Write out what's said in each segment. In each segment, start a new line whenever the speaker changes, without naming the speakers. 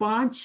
5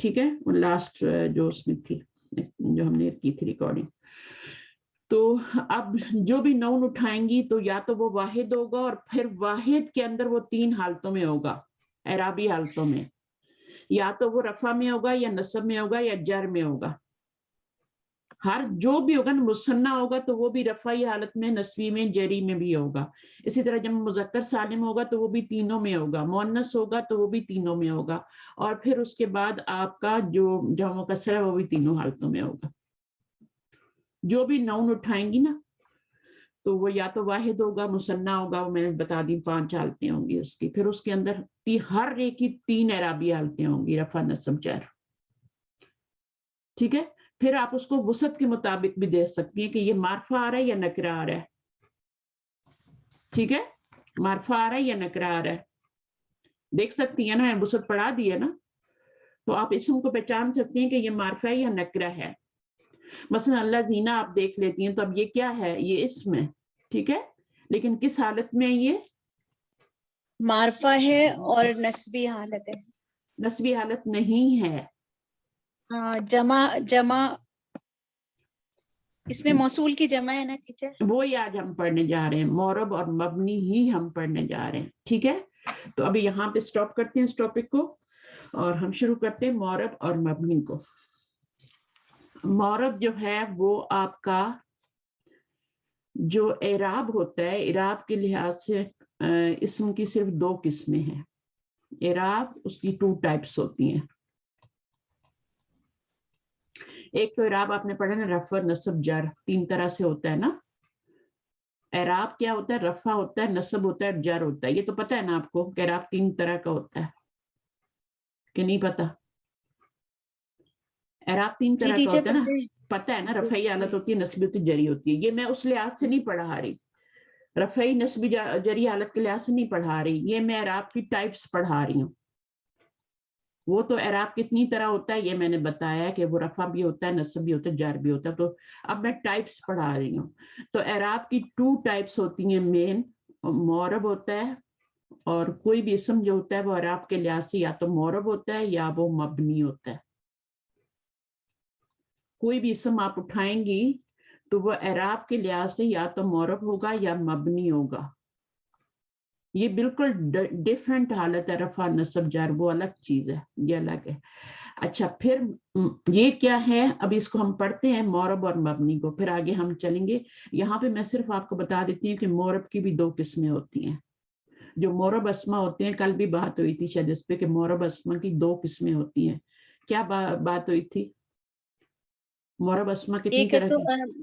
ٹھیک ہے, وہ لاسٹ جو اس میں تھی, جو ہم نے کی تھی ریکارڈنگ. تو اب جو بھی نون اٹھائیں گی تو یا تو وہ واحد ہوگا, اور پھر واحد کے اندر وہ 3 حالتوں میں ہوگا, اعرابی حالتوں میں, یا تو وہ رفع میں ہوگا, یا نصب میں ہوگا, یا جر میں ہوگا. ہر جو بھی ہوگا نا, مثنیٰ ہوگا تو وہ بھی رفعی حالت میں, نصبی میں, جری میں بھی ہوگا. اسی طرح جب مذکر سالم ہوگا تو وہ بھی تینوں میں ہوگا, مؤنث ہوگا تو وہ بھی تینوں میں ہوگا, اور پھر اس کے بعد آپ کا جو جمع کسرہ ہے وہ بھی تینوں حالتوں میں ہوگا. جو بھی نون اٹھائیں گی نا تو وہ یا تو واحد ہوگا, مثنیٰ ہوگا, وہ میں نے بتا دی 5 حالتیں ہوں گی اس کی. پھر اس کے اندر ہر ایک کی 3 اعرابی حالتیں ہوں گی, رفع, نصب, جر. ٹھیک ہے, پھر آپ اس کو وسعت کے مطابق بھی دیکھ سکتی ہیں کہ یہ معرفہ آ رہا ہے یا نکرہ آ رہا ہے. ٹھیک ہے, معرفہ آ رہا ہے یا نکرہ آ رہا ہے, دیکھ سکتی ہیں نا, وسعت پڑھا دی ہے نا, تو آپ اسم کو پہچان سکتی ہیں کہ یہ معرفہ ہے یا نکرہ ہے. مثلا اللہ زینہ آپ دیکھ لیتی ہیں تو اب یہ کیا ہے, یہ اسم ہے. ٹھیک ہے, لیکن کس حالت میں یہ
معرفہ ہے اور نسبی حالت ہے.
نسبی حالت نہیں ہے.
جمع اس میں موصول کی جمع ہے نا ٹیچر,
وہی آج ہم پڑھنے جا رہے ہیں, معرب اور مبنی ہی ہم پڑھنے جا رہے ہیں. ٹھیک ہے, تو ابھی یہاں پہ سٹاپ کرتے ہیں اس ٹاپک کو, اور ہم شروع کرتے ہیں معرب اور مبنی کو. معرب جو ہے وہ آپ کا جو اعراب ہوتا ہے, اعراب کے لحاظ سے اسم کی صرف 2 قسمیں ہیں. اعراب اس کی 2 ٹائپس ہوتی ہیں. ایک تو اعراب آپ نے پڑھا نا, رفع, نصب, جر, 3 طرح سے ہوتا ہے نا. اعراب کیا ہوتا ہے, رفع ہوتا ہے, نصب ہوتا ہے, جر ہوتا ہے. یہ تو پتہ ہے نا آپ کو کہ اعراب 3 طرح کا ہوتا ہے, کہ نہیں پتہ؟ اعراب 3 طرح کا ہوتا ہے نا, پتہ ہے نا. رفعی حالت ہوتی ہے, نصبی ہوتی ہے, جری ہوتی ہے. یہ میں اس لحاظ سے نہیں پڑھا رہی, رفعی, نصبی, جری حالت کے لحاظ سے نہیں پڑھا رہی. یہ میں اعراب کی ٹائپس پڑھا رہی ہوں. وہ تو اعراب کتنی طرح ہوتا ہے یہ میں نے بتایا کہ وہ رفع بھی ہوتا ہے, نصب بھی ہوتا ہے, جر بھی ہوتا ہے. تو اب میں ٹائپس پڑھا رہی ہوں. تو اعراب کی 2 ٹائپس ہوتی ہیں مین. معرب ہوتا ہے, اور کوئی بھی اسم جو ہوتا ہے وہ اعراب کے لحاظ سے یا تو معرب ہوتا ہے یا وہ مبنی ہوتا ہے. کوئی بھی اسم آپ اٹھائیں گی تو وہ اعراب کے لحاظ سے یا تو معرب ہوگا یا مبنی ہوگا. یہ بالکل ڈیفرنٹ حالت ہے. رفع, نصب, جر وہ الگ چیز ہے, یہ الگ ہے. اچھا, پھر یہ کیا ہے, ابھی اس کو ہم پڑھتے ہیں معرب اور مبنی کو, پھر آگے ہم چلیں گے. یہاں پہ میں صرف آپ کو بتا دیتی ہوں کہ معرب کی بھی 2 قسمیں ہوتی ہیں. جو معرب اسما ہوتے ہیں, کل بھی بات ہوئی تھی شاید اس پہ کہ معرب اسما کی 2 قسمیں ہوتی ہیں. کیا بات ہوئی تھی؟ معرب اسما کتنی طرح کی؟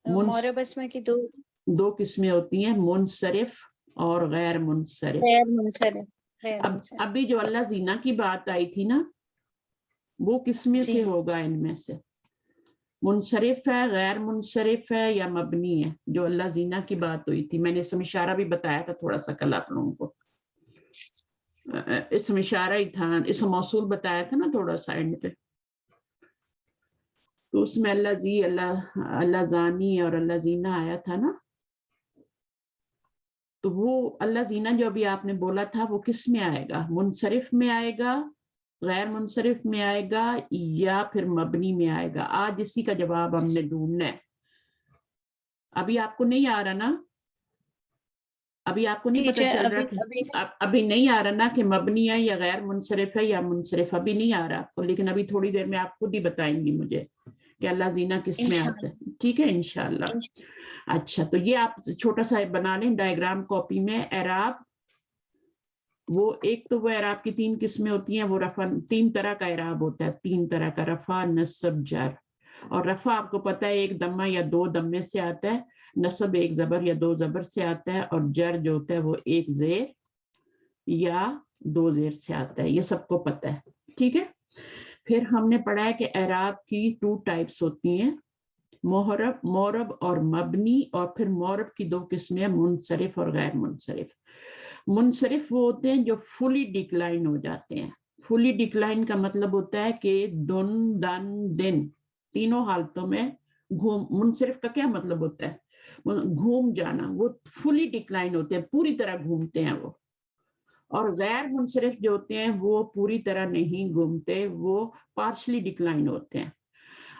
معرب اسما کی
2 قسمیں ہوتی ہیں, منصرف اور غیر منصرف. ابھی جو اللہ زینہ کی بات آئی تھی نا, وہ کس میں سے ہوگا ان میں سے؟ منصرف ہے, غیر منصرف ہے, یا مبنی ہے؟ جو اللہ زینہ کی بات ہوئی تھی, میں نے اسم اشارہ بھی بتایا تھا تھوڑا سا کل آپ لوگوں کو. اسم اشارہ ہی تھا, اسم موصول بتایا تھا نا تھوڑا سا اینڈ پہ. تو اس میں اللہ زی, اللہ زانی اور اللہ زینہ آیا تھا نا. تو وہ اللہ زینہ جو ابھی آپ نے بولا تھا وہ کس میں آئے گا؟ منصرف میں آئے گا, غیر منصرف میں آئے گا, یا پھر مبنی میں آئے گا؟ آج اسی کا جواب ہم نے ڈھونڈنا ہے. ابھی آپ کو نہیں آ رہا نا, ابھی آپ کو نہیں پتہ چل رہا کہ ابھی نہیں آ رہا نا کہ مبنی ہے یا غیر منصرف ہے یا منصرف, ابھی نہیں آ رہا آپ کو. لیکن ابھی تھوڑی دیر میں آپ خود ہی بتائیں گی مجھے کہ اللہ زینہ کس میں آتا ہے. ٹھیک ہے, انشاءاللہ. اچھا, تو یہ آپ چھوٹا سا بنا لیں ڈائیگرام کاپی میں. اعراب وہ ایک تو وہ اعراب کی 3 قسمیں ہوتی ہیں. وہ رفع, 3 طرح کا اعراب ہوتا ہے, 3 طرح کا, رفع, نصب, جر. اور رفع آپ کو پتہ ہے 1 ضمہ یا 2 ضمے سے آتا ہے, نصب 1 زبر یا 2 زبر سے آتا ہے, اور جر جو ہوتا ہے وہ 1 زیر یا 2 زیر سے آتا ہے. یہ سب کو پتہ ہے. ٹھیک ہے, پھر ہم نے پڑھا ہے کہ اعراب کی 2 ٹائپس ہوتی ہیں, معرب اور مبنی. اور پھر معرب کی 2 قسمیں, منصرف اور غیر منصرف. منصرف وہ ہوتے ہیں جو فلی ڈکلائن ہو جاتے ہیں. فلی ڈکلائن کا مطلب ہوتا ہے کہ دن, دن, دن, تینوں حالتوں میں گھوم. منصرف کا کیا مطلب ہوتا ہے؟ گھوم جانا. وہ فلی ڈکلائن ہوتے ہیں, پوری طرح گھومتے ہیں وہ. اور غیر منصرف جو ہوتے ہیں وہ پوری طرح نہیں گھومتے, وہ پارشلی ڈکلائن ہوتے ہیں.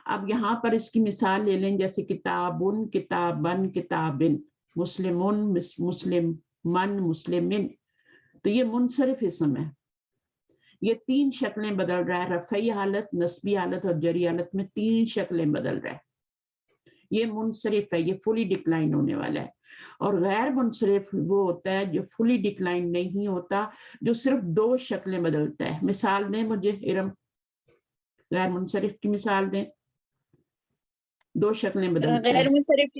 اب یہاں پر اس کی مثال لے لیں, جیسے کتابن, کتابن, کتابن, مسلمون, مسلمن, مسلمن, تو یہ منصرف اسم ہے. یہ 3 شکلیں بدل رہا ہے, رفعی حالت, نصبی حالت اور جری حالت میں 3 شکلیں بدل رہا ہے. یہ منصرف ہے, یہ فلی ڈکلائن ہونے والا ہے. اور غیر منصرف وہ ہوتا ہے جو فلی ڈکلائن نہیں ہوتا, جو صرف 2 شکلیں بدلتا ہے. مثال دیں مجھے ارم, غیر منصرف کی مثال دیں. 2 شکلیں بدلتا
غیر
ہے.
منصرف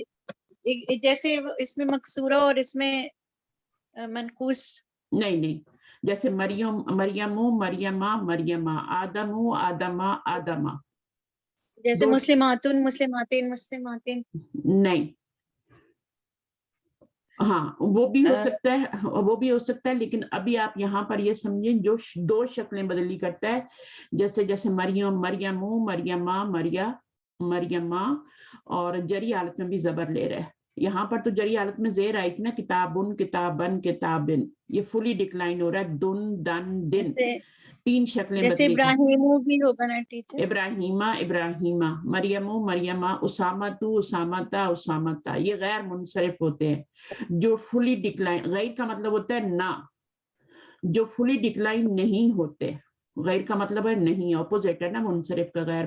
جیسے اس میں مکسورہ اور اس میں منقوص.
نہیں, جیسے مریم, مریمو, مریمہ, مریمہ, آدمو, آدمہ, آدمہ.
جیسے
2
مسلماتن, مسلماتین, مسلماتین.
نہیں, ہاں وہ بھی ہو سکتا ہے, وہ بھی ہو سکتا ہے, لیکن ابھی آپ یہاں پر یہ سمجھیں جو 2 شکلیں بدلی کرتا ہے, جیسے مریم, مریمو, مریمہ, مریمہ, اور جری حالت میں بھی زبر لے رہے. یہاں پر تو جری حالت میں زیر آئی تھی نا, کتابن, کتابن, کتابن. یہ فلی ڈکلائن ہو رہا ہے, دن, دن, دن. 3 شکلیں
جیسے
بدلی.
ابراہیم بھی ہوگا نا ٹیچر.
ابراہیمہ, ابراہیمہ, مریم, مریمہ, اسامتو, اسامتا, اسامتا. یہ غیر منصرف ہوتے ہیں. جو فلی ڈکلائن, غیر کا مطلب ہوتا ہے نہ, جو فلی ڈکلائن نہیں ہوتے. غیر کا مطلب ہے نہیں, اپوزٹ ہے نا منصرف کا غیر.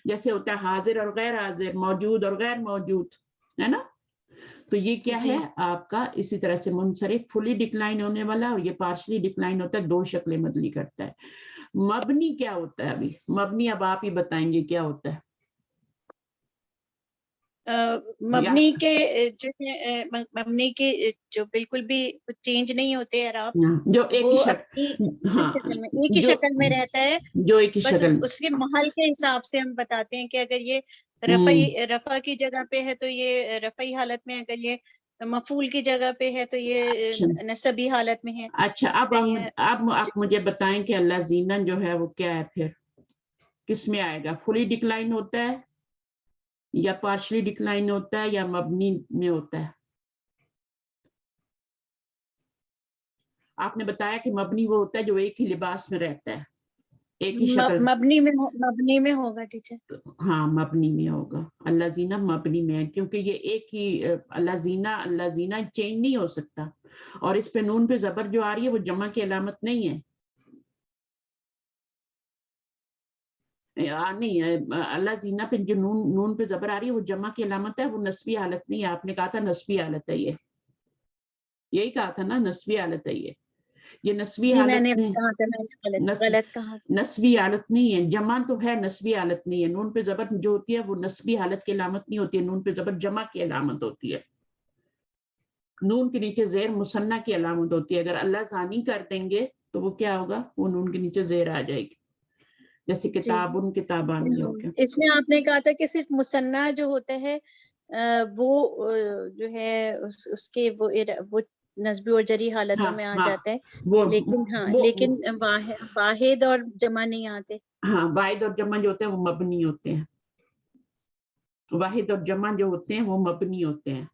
جیسے ہوتا ہے حاضر اور غیر حاضر, موجود اور غیر موجود, ہے نا. تو یہ کیا ہے آپ کا, اسی طرح سے منصرف فلی ڈکلائن ہونے والا, اور یہ پارشلی ڈکلائن ہوتا ہے, 2 شکلیں بدلی کرتا ہے. مبنی کیا ہوتا ہے ابھی, مبنی اب آپ ہی بتائیں گے کیا ہوتا ہے.
مبنی کے جو ہے, مبنی کے جو بالکل بھی چینج نہیں ہوتے اعراب,
جو ایک ہی
وہ
شکل, ہاں
ایک ہی شکل میں رہتا ہے.
جو ایک ہی
بس
شکل,
اس کے محل کے حساب سے ہم بتاتے ہیں کہ اگر یہ رفع کی جگہ پہ ہے تو یہ رفعی حالت میں, اگر یہ مفعول کی جگہ پہ ہے تو یہ نصبی حالت میں ہے.
اچھا اب آپ مجھے بتائیں کہ اللہ زینہ جو ہے وہ کیا ہے, پھر کس میں آئے گا, فلی ڈکلائن ہوتا ہے یا پارشلی ڈکلائن ہوتا ہے یا مبنی میں ہوتا ہے. آپ نے بتایا کہ مبنی وہ ہوتا ہے جو ایک ہی لباس میں رہتا ہے, ایک ہی شکل.
مبنی میں ہوگا ٹیچر.
ہاں مبنی میں ہوگا, اللہ زینہ مبنی میں ہے, کیونکہ یہ ایک ہی اللہ زینہ چینج نہیں ہو سکتا. اور اس پہ نون پہ زبر جو آ رہی ہے وہ جمع کی علامت نہیں ہے. نہیں, اللہ زینہ پہ جو نون پہ زبر آ رہی ہے وہ جمع کی علامت ہے, وہ نسبی حالت نہیں ہے. آپ نے کہا تھا نسبی حالت ہے, یہی کہا تھا نا, نسبی حالت ہے. یہ نسبی حالت نہیں,
غلط کہا.
نسبی حالت نہیں ہے. جمع تو ہے, نسبی حالت نہیں ہے. نون پہ زبر جو ہوتی ہے وہ نسبی حالت کی علامت نہیں ہوتی ہے, نون پہ زبر جمع کی علامت ہوتی ہے. نون کے نیچے زیر مثنیٰ کی علامت ہوتی ہے. اگر اللہ زانی کر دیں گے تو وہ کیا ہوگا, وہ نون کے نیچے زیر آ جائے گی, جیسے کتابن, کتابان ہو گیا.
اس میں آپ نے کہا تھا کہ صرف مثنیٰ جو ہوتا ہے وہ جو ہے اس کے وہ نسبی اور جری حالتوں میں آ جاتا ہے, لیکن واحد اور جمع نہیں آتے.
ہاں, واحد اور جمع جو ہوتے ہیں وہ مبنی ہوتے ہیں. واحد اور جمع جو ہوتے ہیں وہ مبنی ہوتے ہیں.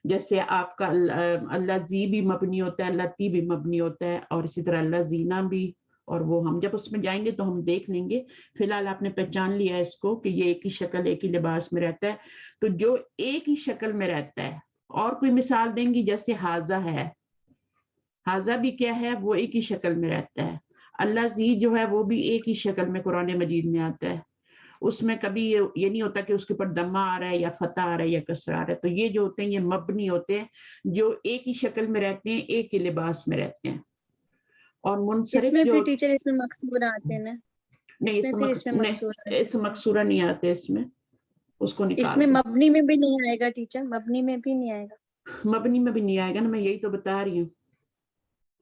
جیسے آپ کا اللہ زی بھی مبنی ہوتا ہے, اللہ تی بھی مبنی ہوتا ہے, اور اسی طرح اللہ زینہ بھی. اور وہ ہم جب اس میں جائیں گے تو ہم دیکھ لیں گے. فی الحال آپ نے پہچان لیا اس کو کہ یہ ایک ہی شکل, ایک ہی لباس میں رہتا ہے. تو جو ایک ہی شکل میں رہتا ہے, اور کوئی مثال دیں گی, جیسے حاضہ ہے, حاضہ بھی کیا ہے, وہ ایک ہی شکل میں رہتا ہے. اللہ زی جو ہے وہ بھی ایک ہی شکل میں قرآن مجید میں آتا ہے. اس میں کبھی یہ نہیں ہوتا کہ اس کے اوپر دمہ آ رہا ہے یا فتح آ رہا ہے یا کسر آ رہا ہے. تو یہ جو ہوتے ہیں یہ مبنی ہوتے ہیں, جو ایک ہی شکل میں رہتے ہیں, ایک ہی لباس میں رہتے ہیں. اور منصرف
اس میں
جو
پھر ٹیچر اس میں مقصور آتے ہیں نا,
نہیں, اس مقصورہ نہیں آتے اس میں, اس کو نکال.
اس میں مبنی میں بھی نہیں آئے گا ٹیچر, مبنی میں بھی نہیں آئے گا.
مبنی میں بھی نہیں آئے گا نا, میں یہی تو بتا رہی ہوں.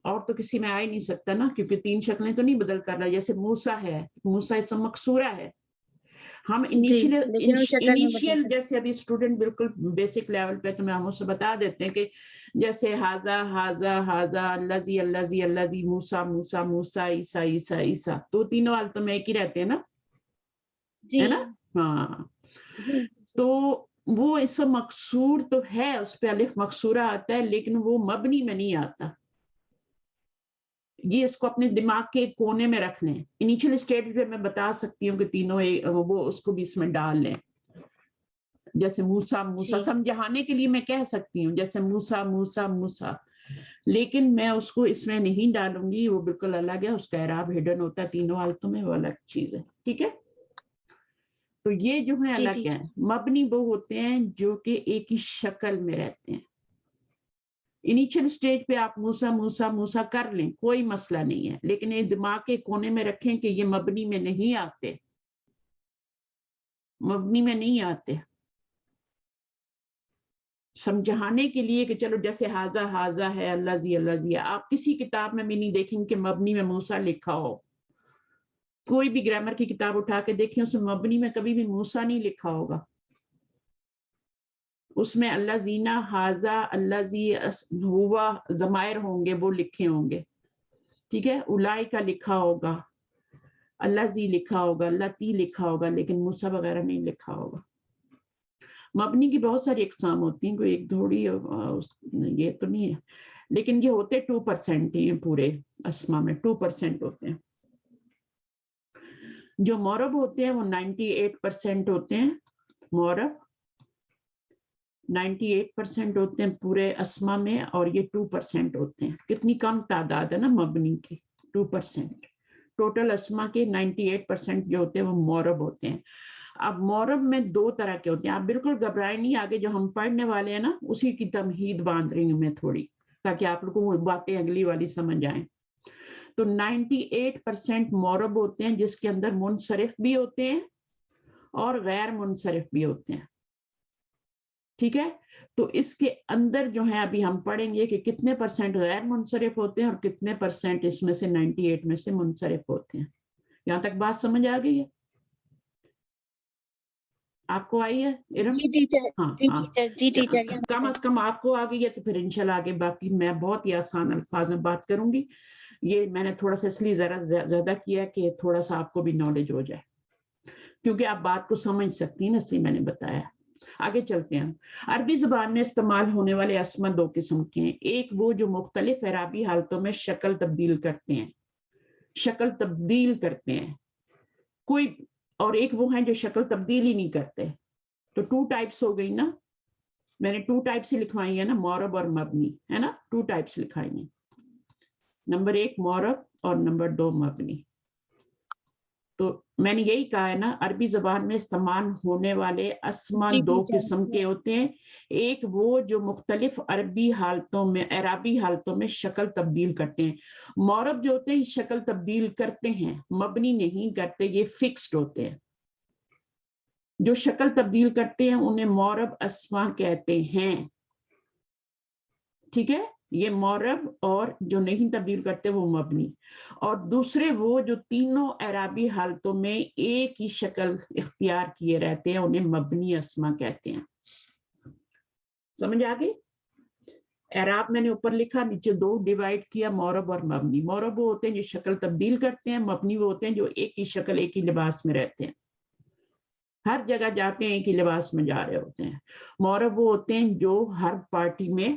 اور تو کسی میں آ ہی نہیں سکتا نا, کیونکہ 3 شکلیں تو نہیں بدل کر رہا. جیسے موسیٰ ہے, موسیٰ اسم مقصورہ ہے. ہم انیشیل جیسے ابھی اسٹوڈنٹ بالکل بیسک لیول پہ, تو میں ہم اسے بتا دیتے ہیں کہ جیسے حاضہ, حاضہ, حاضہ, اللہ زی, اللہ زی, اللہ زی, موسیٰ, موسیٰ, موسیٰ, عیسیٰ, عیسیٰ, عیسیٰ. تو تینوں حالتوں میں ایک ہی رہتے ہیں نا, ہے نا. ہاں, تو وہ اسم مقصور تو ہے, اس پہ الف مقصورہ آتا ہے, لیکن وہ مبنی میں نہیں آتا. یہ اس کو اپنے دماغ کے ایک کونے میں رکھ لیں. انیشیل اسٹیج پہ میں بتا سکتی ہوں کہ تینوں وہ اس کو بھی اس میں ڈال لیں. جیسے موسیٰ موسیٰ سمجھانے کے لیے میں کہہ سکتی ہوں جیسے موسیٰ موسیٰ موسیٰ، لیکن میں اس کو اس میں نہیں ڈالوں گی، وہ بالکل الگ ہے، اس کا اعراب ہڈن ہوتا ہے تینوں حالتوں میں، وہ الگ چیز ہے. ٹھیک ہے، تو یہ جو ہے الگ ہے. مبنی وہ ہوتے ہیں جو کہ ایک ہی شکل میں رہتے ہیں. انیشیل سٹیج پہ آپ موسیٰ موسیٰ موسیٰ کر لیں، کوئی مسئلہ نہیں ہے، لیکن یہ دماغ کے کونے میں رکھیں کہ یہ مبنی میں نہیں آتے، مبنی میں نہیں آتے. سمجھانے کے لیے کہ چلو جیسے حاضہ حاضہ ہے، اللہ زی، آپ کسی کتاب میں بھی نہیں دیکھیں کہ مبنی میں موسیٰ لکھا ہو. کوئی بھی گرامر کی کتاب اٹھا کے دیکھیں اس میں مبنی میں کبھی بھی موسیٰ نہیں لکھا ہوگا. اس میں اللہ زینا حاضہ اللہ زی ہوا ضمائر ہوں گے، وہ لکھے ہوں گے. ٹھیک ہے، اولائے کا لکھا ہوگا، اللہ زی لکھا ہوگا، اللہ تی لکھا ہوگا، لیکن موسیٰ وغیرہ نہیں لکھا ہوگا. مبنی کی بہت ساری اقسام ہوتی ہیں، کوئی ایک تھوڑی یہ تو نہیں ہے، لیکن یہ ہوتے 2% ہی ہیں پورے اسما میں، 2% ہوتے ہیں. جو معرب ہوتے ہیں وہ 98% ہوتے ہیں. معرب 98% ہوتے ہیں پورے اسما میں، اور یہ 2% ہوتے ہیں. کتنی کم تعداد ہے نا مبنی کی، 2%. ٹوٹل اسما کے 98% جو ہوتے ہیں وہ معرب ہوتے ہیں. اب معرب میں 2 طرح کے ہوتے ہیں. آپ بالکل گھبرائیں نہیں، آگے جو ہم پڑھنے والے ہیں نا اسی کی تمہید باندھ رہی ہوں میں تھوڑی، تاکہ آپ لوگوں کو باتیں اگلی والی سمجھ آئیں. تو 98% معرب ہوتے ہیں جس کے اندر منصرف بھی ہوتے ہیں اور غیر منصرف بھی ہوتے ہیں. ٹھیک ہے، تو اس کے اندر جو ہے ابھی ہم پڑھیں گے کہ کتنے % غیر منصرف ہوتے ہیں اور کتنے % اس میں سے 98 میں سے منصرف ہوتے ہیں. یہاں تک بات سمجھ آ گئی ہے؟ آپ کو آئی ہے ارم؟
جی ٹیچر،
ہاں
جی
ہاں،
ٹیچر، جی ٹیچر.
کم از کم آپ کو آ گئی ہے تو پھر انشاءاللہ آگے باقی میں بہت ہی آسان الفاظ میں بات کروں گی. یہ میں نے تھوڑا سا اس لیے ذرا زیادہ کیا کہ تھوڑا سا آپ کو بھی نالج ہو جائے، کیونکہ آپ بات کو سمجھ سکتی ہیں نا، اس لیے میں نے بتایا. آگے چلتے ہیں. عربی زبان میں استعمال ہونے والے اسما 2 قسم کے ہیں. ایک وہ جو مختلف اعرابی حالتوں میں شکل تبدیل کرتے ہیں، شکل تبدیل کرتے ہیں کوئی، اور ایک وہ ہیں جو شکل تبدیل ہی نہیں کرتے. تو 2 ٹائپس ہو گئی نا، میں نے 2 ٹائپس ہی لکھوائی ہیں نا، معرب اور مبنی ہے نا، 2 ٹائپس لکھائی ہیں. نمبر 1 معرب اور نمبر 2 مبنی. تو میں نے یہی کہا ہے نا، عربی زبان میں استعمال ہونے والے اسما 2 قسم کے ہوتے ہیں. ایک وہ جو مختلف عربی حالتوں میں، اعرابی حالتوں میں شکل تبدیل کرتے ہیں. معرب جو ہوتے ہیں شکل تبدیل کرتے ہیں، مبنی نہیں کرتے، یہ فکسڈ ہوتے ہیں. جو شکل تبدیل کرتے ہیں انہیں معرب اسما کہتے ہیں. ٹھیک ہے، یہ معرب، اور جو نہیں تبدیل کرتے وہ مبنی. اور دوسرے وہ جو تینوں اعرابی حالتوں میں ایک ہی شکل اختیار کیے رہتے ہیں انہیں مبنی اسما کہتے ہیں. سمجھ آگئی؟ اعراب میں نے اوپر لکھا، نیچے 2 ڈیوائیڈ کیا، معرب اور مبنی. معرب وہ ہوتے ہیں جو شکل تبدیل کرتے ہیں، مبنی وہ ہوتے ہیں جو ایک ہی شکل ایک ہی لباس میں رہتے ہیں، ہر جگہ جاتے ہیں ایک ہی لباس میں جا رہے ہوتے ہیں. معرب وہ ہوتے ہیں جو ہر پارٹی میں،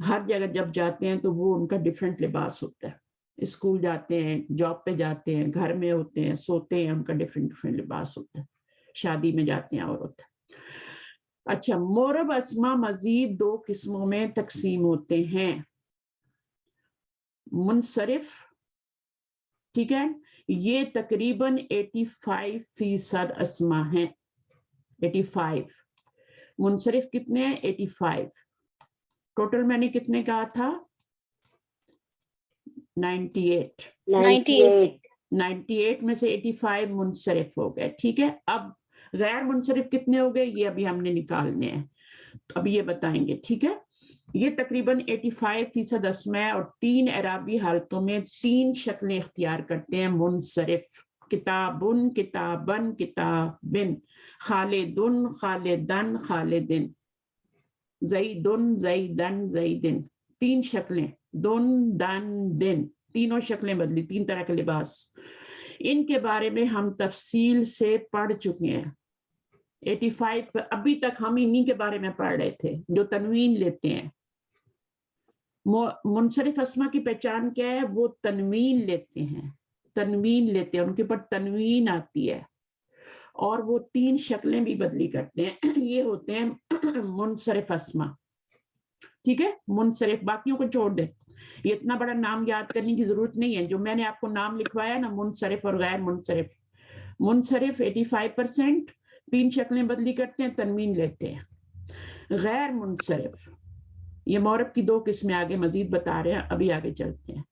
ہر جگہ جب جاتے ہیں تو وہ ان کا ڈیفرنٹ لباس ہوتا ہے. اسکول جاتے ہیں، جاب پہ جاتے ہیں، گھر میں ہوتے ہیں، سوتے ہیں، ان کا ڈیفرنٹ لباس ہوتا ہے. شادی میں جاتے ہیں اور ہوتا ہے. اچھا، معرب اسما مزید 2 قسموں میں تقسیم ہوتے ہیں. منصرف، ٹھیک ہے، یہ تقریباً 85% اسما ہیں. 85. منصرف کتنے ہیں؟ 85. ٹوٹل میں نے کتنے کہا تھا؟ 98. 98 میں سے 85 منصرف ہو گئے. ٹھیک ہے، اب غیر منصرف کتنے ہو گئے یہ ابھی ہم نے نکالنے ہیں، اب یہ بتائیں گے. ٹھیک ہے، یہ تقریباً 85% اسما ہے اور 3 اعرابی حالتوں میں 3 شکلیں اختیار کرتے ہیں منصرف. کتابن، کتابن، کتابن، خالدن، خالدن، خالدن، زیدن، زیدن، زیدن. 3 شکلیں، دن، دن، دن، تینوں شکلیں بدلی، 3 طرح کے لباس. ان کے بارے میں ہم تفصیل سے پڑھ چکے ہیں. 85 ابھی تک ہم انہی کے بارے میں پڑھ رہے تھے جو تنوین لیتے ہیں. منصرف اسما کی پہچان کیا ہے؟ وہ تنوین لیتے ہیں، ان کے اوپر تنوین آتی ہے، اور وہ 3 شکلیں بھی بدلی کرتے ہیں، یہ ہوتے ہیں منصرف اسما. ٹھیک ہے، منصرف، باقیوں کو چھوڑ دیں، یہ اتنا بڑا نام یاد کرنے کی ضرورت نہیں ہے. جو میں نے آپ کو نام لکھوایا نا، منصرف اور غیر منصرف. منصرف 85% 3 شکلیں بدلی کرتے ہیں، تنوین لیتے ہیں. غیر منصرف، یہ مورب کی 2 قسمیں آگے مزید بتا رہے ہیں، ابھی آگے چلتے ہیں.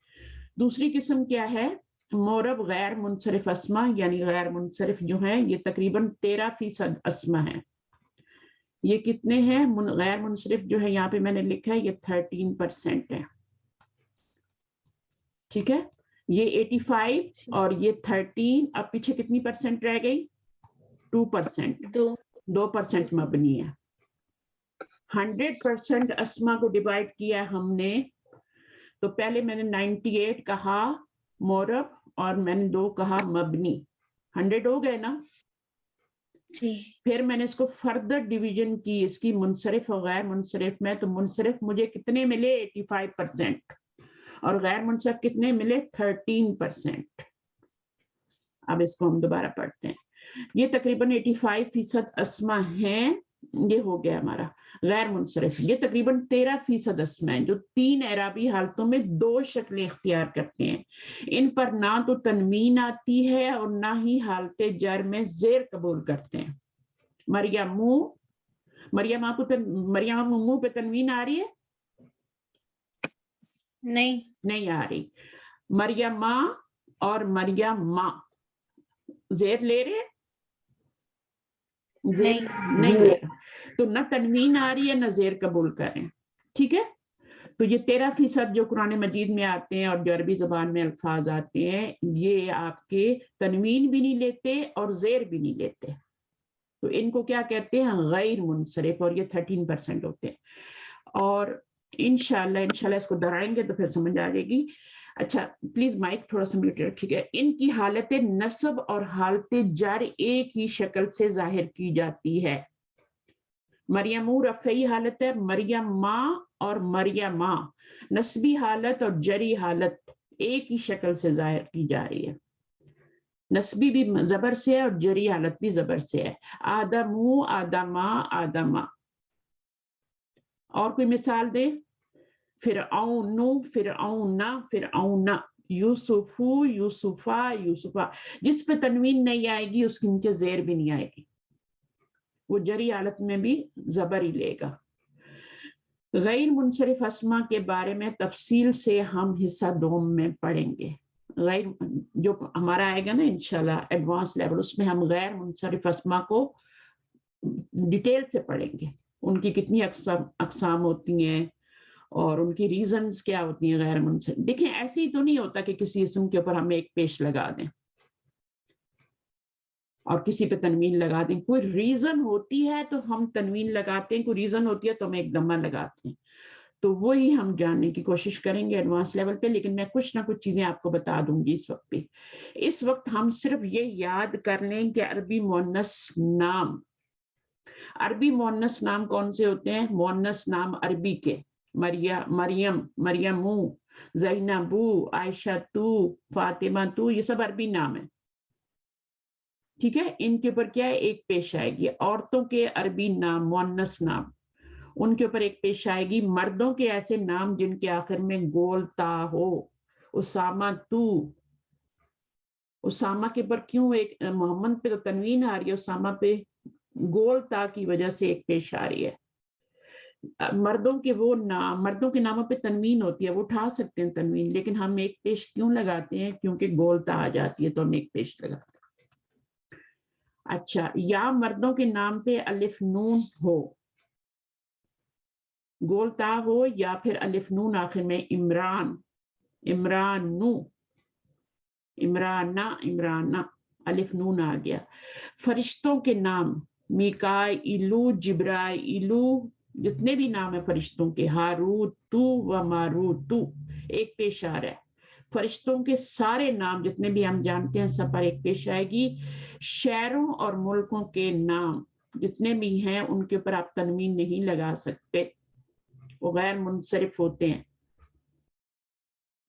دوسری قسم کیا ہے؟ مورب غیر منصرف اسما، یعنی غیر منصرف جو ہیں یہ تقریباً 13% اسما ہیں. یہ کتنے ہیں؟ غیر منصرف جو ہے یہاں پہ میں نے لکھا ہے، یہ 13% ہے. ٹھیک ہے، یہ 85 اور یہ 13، اب پیچھے کتنی پرسنٹ رہ گئی؟ 2%. 2% مبنی ہے. 100% اسما کو ڈیوائڈ کیا ہم نے، تو پہلے میں نے 98 کہا مورب اور میں نے 2 کہا مبنی. 100 ہو گئے نا
جی.
پھر میں نے اس کو فردر ڈیویژن کی اس کی منصرف اور غیر منصرف میں، تو منصرف مجھے کتنے ملے؟ 85%، اور غیر منصرف کتنے ملے؟ 13%. اب اس کو ہم دوبارہ پڑھتے ہیں. یہ تقریباً 85% اسما ہیں. یہ ہو گیا ہمارا غیر منصرف. یہ تقریباً 13% اسما ہیں جو 3 اعرابی حالتوں میں 2 شکلیں اختیار کرتے ہیں. ان پر نہ تو تنوین آتی ہے اور نہ ہی حالت جر میں زیر قبول کرتے ہیں. مریم آپ کو منہ پہ تنوین آ رہی ہے؟ نہیں آ رہی. مریم اور مریم ماں زیر لے رہے؟ زیر نہیں لے رہے، تو نہ تنوین آ رہی ہے نہ زیر قبول کریں. ٹھیک ہے، تو یہ 13% جو قرآن مجید میں آتے ہیں اور جو عربی زبان میں الفاظ آتے ہیں، یہ آپ کے تنوین بھی نہیں لیتے اور زیر بھی نہیں لیتے. تو ان کو کیا کہتے ہیں؟ غیر منصرف، اور یہ 13% ہوتے ہیں. اور انشاءاللہ اس کو دہرائیں گے تو پھر سمجھ آ جائے گی. اچھا پلیز مائک تھوڑا سا میوٹ رکھیے گا. ان کی حالت نصب اور حالت جر ایک ہی شکل سے ظاہر کی جاتی ہے. مریم رفعی حالت ہے، مریم ماں اور مریم ماں نصبی حالت اور جری حالت ایک ہی شکل سے ظاہر کی جا رہی ہے. نصبی بھی زبر سے ہے اور جری حالت بھی زبر سے ہے. آدمو، آدما، آدما. اور کوئی مثال دے؟ فرعون، فرعونا، فرعونا. یوسفو، یوسفا، یوسفا. جس پہ تنوین نہیں آئے گی اس کے نیچے زیر بھی نہیں آئے گی، وہ جری حالت میں بھی زبر ہی لے گا. غیر منصرف اسما کے بارے میں تفصیل سے ہم حصہ دوم میں پڑھیں گے. غیر جو ہمارا آئے گا نا انشاءاللہ ایڈوانس لیول، اس میں ہم غیر منصرف اسما کو ڈیٹیل سے پڑھیں گے. ان کی کتنی اقسام ہوتی ہیں اور ان کی ریزنز کیا ہوتی ہیں غیر منصرف. دیکھیں ایسے ہی تو نہیں ہوتا کہ کسی اسم کے اوپر ہم ایک پیش لگا دیں اور کسی پہ تنوین لگا دیں. کوئی ریزن ہوتی ہے تو ہم تنوین لگاتے ہیں، کوئی ریزن ہوتی ہے تو ہم ایک دمہ لگاتے ہیں. تو وہی ہم جاننے کی کوشش کریں گے ایڈوانس لیول پہ. لیکن میں کچھ نہ کچھ چیزیں آپ کو بتا دوں گی اس وقت پہ. اس وقت ہم صرف یہ یاد کر لیں کہ عربی مؤنث نام، عربی مؤنث نام کون سے ہوتے ہیں؟ مؤنث نام عربی کے مریم، مریمو، زینبو، عائشہ تو، فاطمہ تو، یہ سب عربی نام ہیں. ٹھیک ہے، ان کے اوپر کیا ہے؟ ایک پیش آئے گی. عورتوں کے عربی نام مؤنث نام، ان کے اوپر ایک پیش آئے گی. مردوں کے ایسے نام جن کے آخر میں گول تا ہو. اسامہ تو، اسامہ کے اوپر کیوں ایک محمد پہ تو تنوین آ رہی ہے، اسامہ پہ گول تا کی وجہ سے ایک پیش آ رہی ہے. مردوں کے وہ نام، مردوں کے ناموں پہ تنوین ہوتی ہے، وہ اٹھا سکتے ہیں تنوین، لیکن ہم ایک پیش کیوں لگاتے ہیں؟ کیونکہ گول تا آ جاتی ہے تو ہم ایک پیش لگاتے ہیں. اچھا، یا مردوں کے نام پہ الف نون ہو، گول تا ہو، یا پھر الف نون آخر میں. عمران، عمرانو، عمرانہ، عمرانہ، الف نون آ گیا. فرشتوں کے نام میکائیلو، جبرائیلو، جتنے بھی نام ہیں فرشتوں کے، ہاروت تو و ماروت تو، ایک پیش آ رہا ہے. فرشتوں کے سارے نام جتنے بھی ہم جانتے ہیں سب پر ایک پیش آئے گی. شہروں اور ملکوں کے نام جتنے بھی ہیں ان کے اوپر آپ تنوین نہیں لگا سکتے، وہ غیر منصرف ہوتے ہیں.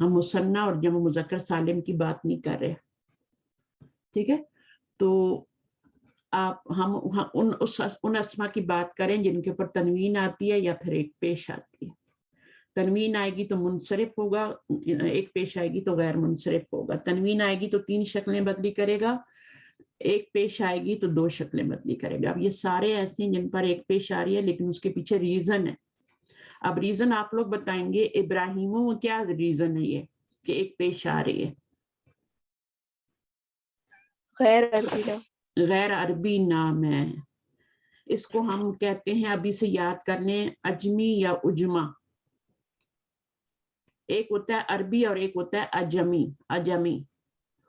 ہم مصنع اور جمع مذکر سالم کی بات نہیں کر رہے. ٹھیک ہے, تو آپ ہم ان اسما کی بات کریں جن کے اوپر تنوین آتی ہے یا پھر ایک پیش آتی ہے. تنوین آئے گی تو منصرف ہوگا, ایک پیش آئے گی تو غیر منصرف ہوگا. تنوین آئے گی تو 3 شکلیں بدلی کرے گا, ایک پیش آئے گی تو 2 شکلیں بدلی کرے گا. اب یہ سارے ایسے ہیں جن پر ایک پیش آ رہی ہے لیکن اس کے پیچھے ریزن ہے. اب ریزن آپ لوگ بتائیں گے. ابراہیموں کیا ریزن ہے یہ کہ ایک پیش آ رہی ہے؟ غیر عربی نام ہے. اس کو ہم کہتے ہیں, ابھی سے یاد کر لیں, اجمی یا اجما. ایک ہوتا ہے عربی اور ایک ہوتا ہے اجمی.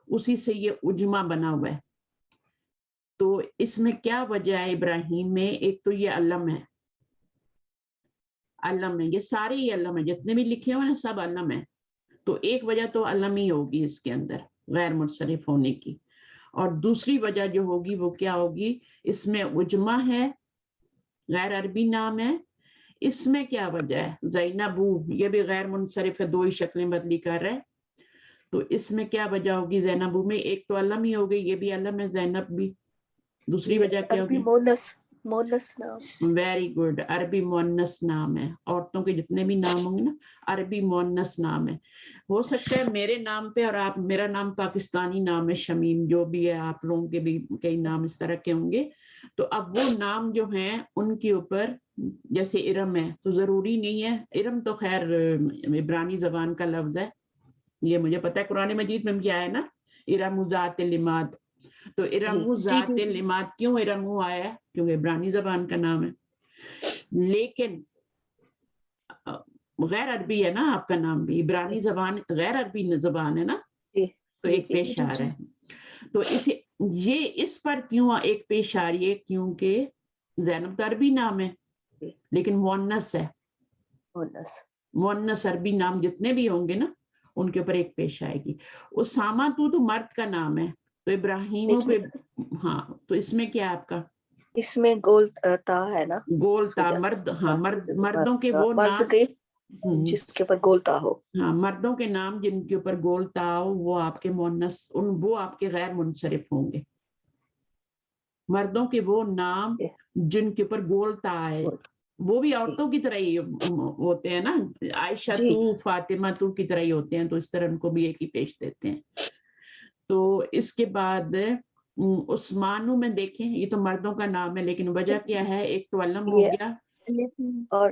اسی سے یہ اجما بنا ہوا ہے. تو اس میں کیا وجہ ہے ابراہیم میں؟ ایک تو یہ علم ہے, علم ہے, یہ سارے ہی علم ہے, جتنے بھی لکھے ہوئے ہیں سب علم ہے. تو ایک وجہ تو علم ہی ہوگی اس کے اندر غیر منصرف ہونے کی. اور دوسری وجہ جو ہوگی وہ کیا ہوگی؟ اس میں اجما ہے, غیر عربی نام ہے. اس میں کیا وجہ ہے؟ زینبو, یہ بھی غیر منصرف ہے, 2 ہی شکلیں بدلی کر رہے. تو اس میں کیا وجہ ہوگی زینبو میں؟ ایک تو علم ہی ہو گئی, یہ بھی علم ہے زینب بھی. دوسری وجہ کیا ہوگی؟
مونس نام.
ویری گڈ, عربی مونس نام ہے. عورتوں کے جتنے بھی نام ہوں گے نا عربی مونس نام ہے. ہو سکتا ہے میرے نام پہ, اور آپ, میرا نام پاکستانی نام ہے شمیم, جو بھی ہے, آپ لوگوں کے بھی کئی نام اس طرح کے ہوں گے. تو اب وہ نام جو ہیں ان کے اوپر, جیسے ارم ہے تو ضروری نہیں ہے, ارم تو خیر عبرانی زبان کا لفظ ہے, یہ مجھے پتا ہے. قرآن مجید میں کیا ہے نا, ارم ذات العماد. تو ارم ذات العماد کیوں ارم آیا ہے؟ کیونکہ عبرانی زبان کا نام ہے. لیکن غیر عربی ہے نا آپ کا نام بھی, عبرانی زبان غیر عربی زبان ہے نا, تو ایک پیش آ رہا ہے. تو اس پر کیوں ایک پیش آ رہی ہے؟ کیونکہ زینب تو عربی نام ہے لیکن مؤنث ہے. مؤنث عربی نام جتنے بھی ہوں گے نا ان کے اوپر ایک پیش آئے گی. اسامہ تو مرد کا نام ہے, تو ابراہیم پہ, ہاں, تو اس میں کیا آپ کا؟
اس میں گول تا ہے نا,
گول تا, مرد, ہاں, مردوں کے وہ نام
جس کے اوپر گول تا ہو.
ہاں, مردوں کے نام جن کے اوپر گول تا ہو وہ آپ کے مؤنث, وہ آپ کے غیر منصرف ہوں گے. مردوں کے وہ نام جن کے اوپر گول تا ہے, وہ بھی عورتوں کی طرح ہی ہوتے ہیں نا, عائشہ تو, فاطمہ تو کی طرح ہی ہوتے ہیں, تو اس طرح ان کو بھی ایک ہی پیش دیتے ہیں. تو اس کے بعد عثمانو میں دیکھیں, یہ تو مردوں کا نام ہے لیکن وجہ کیا ہے؟ ایک تو علم ہو گیا,
اور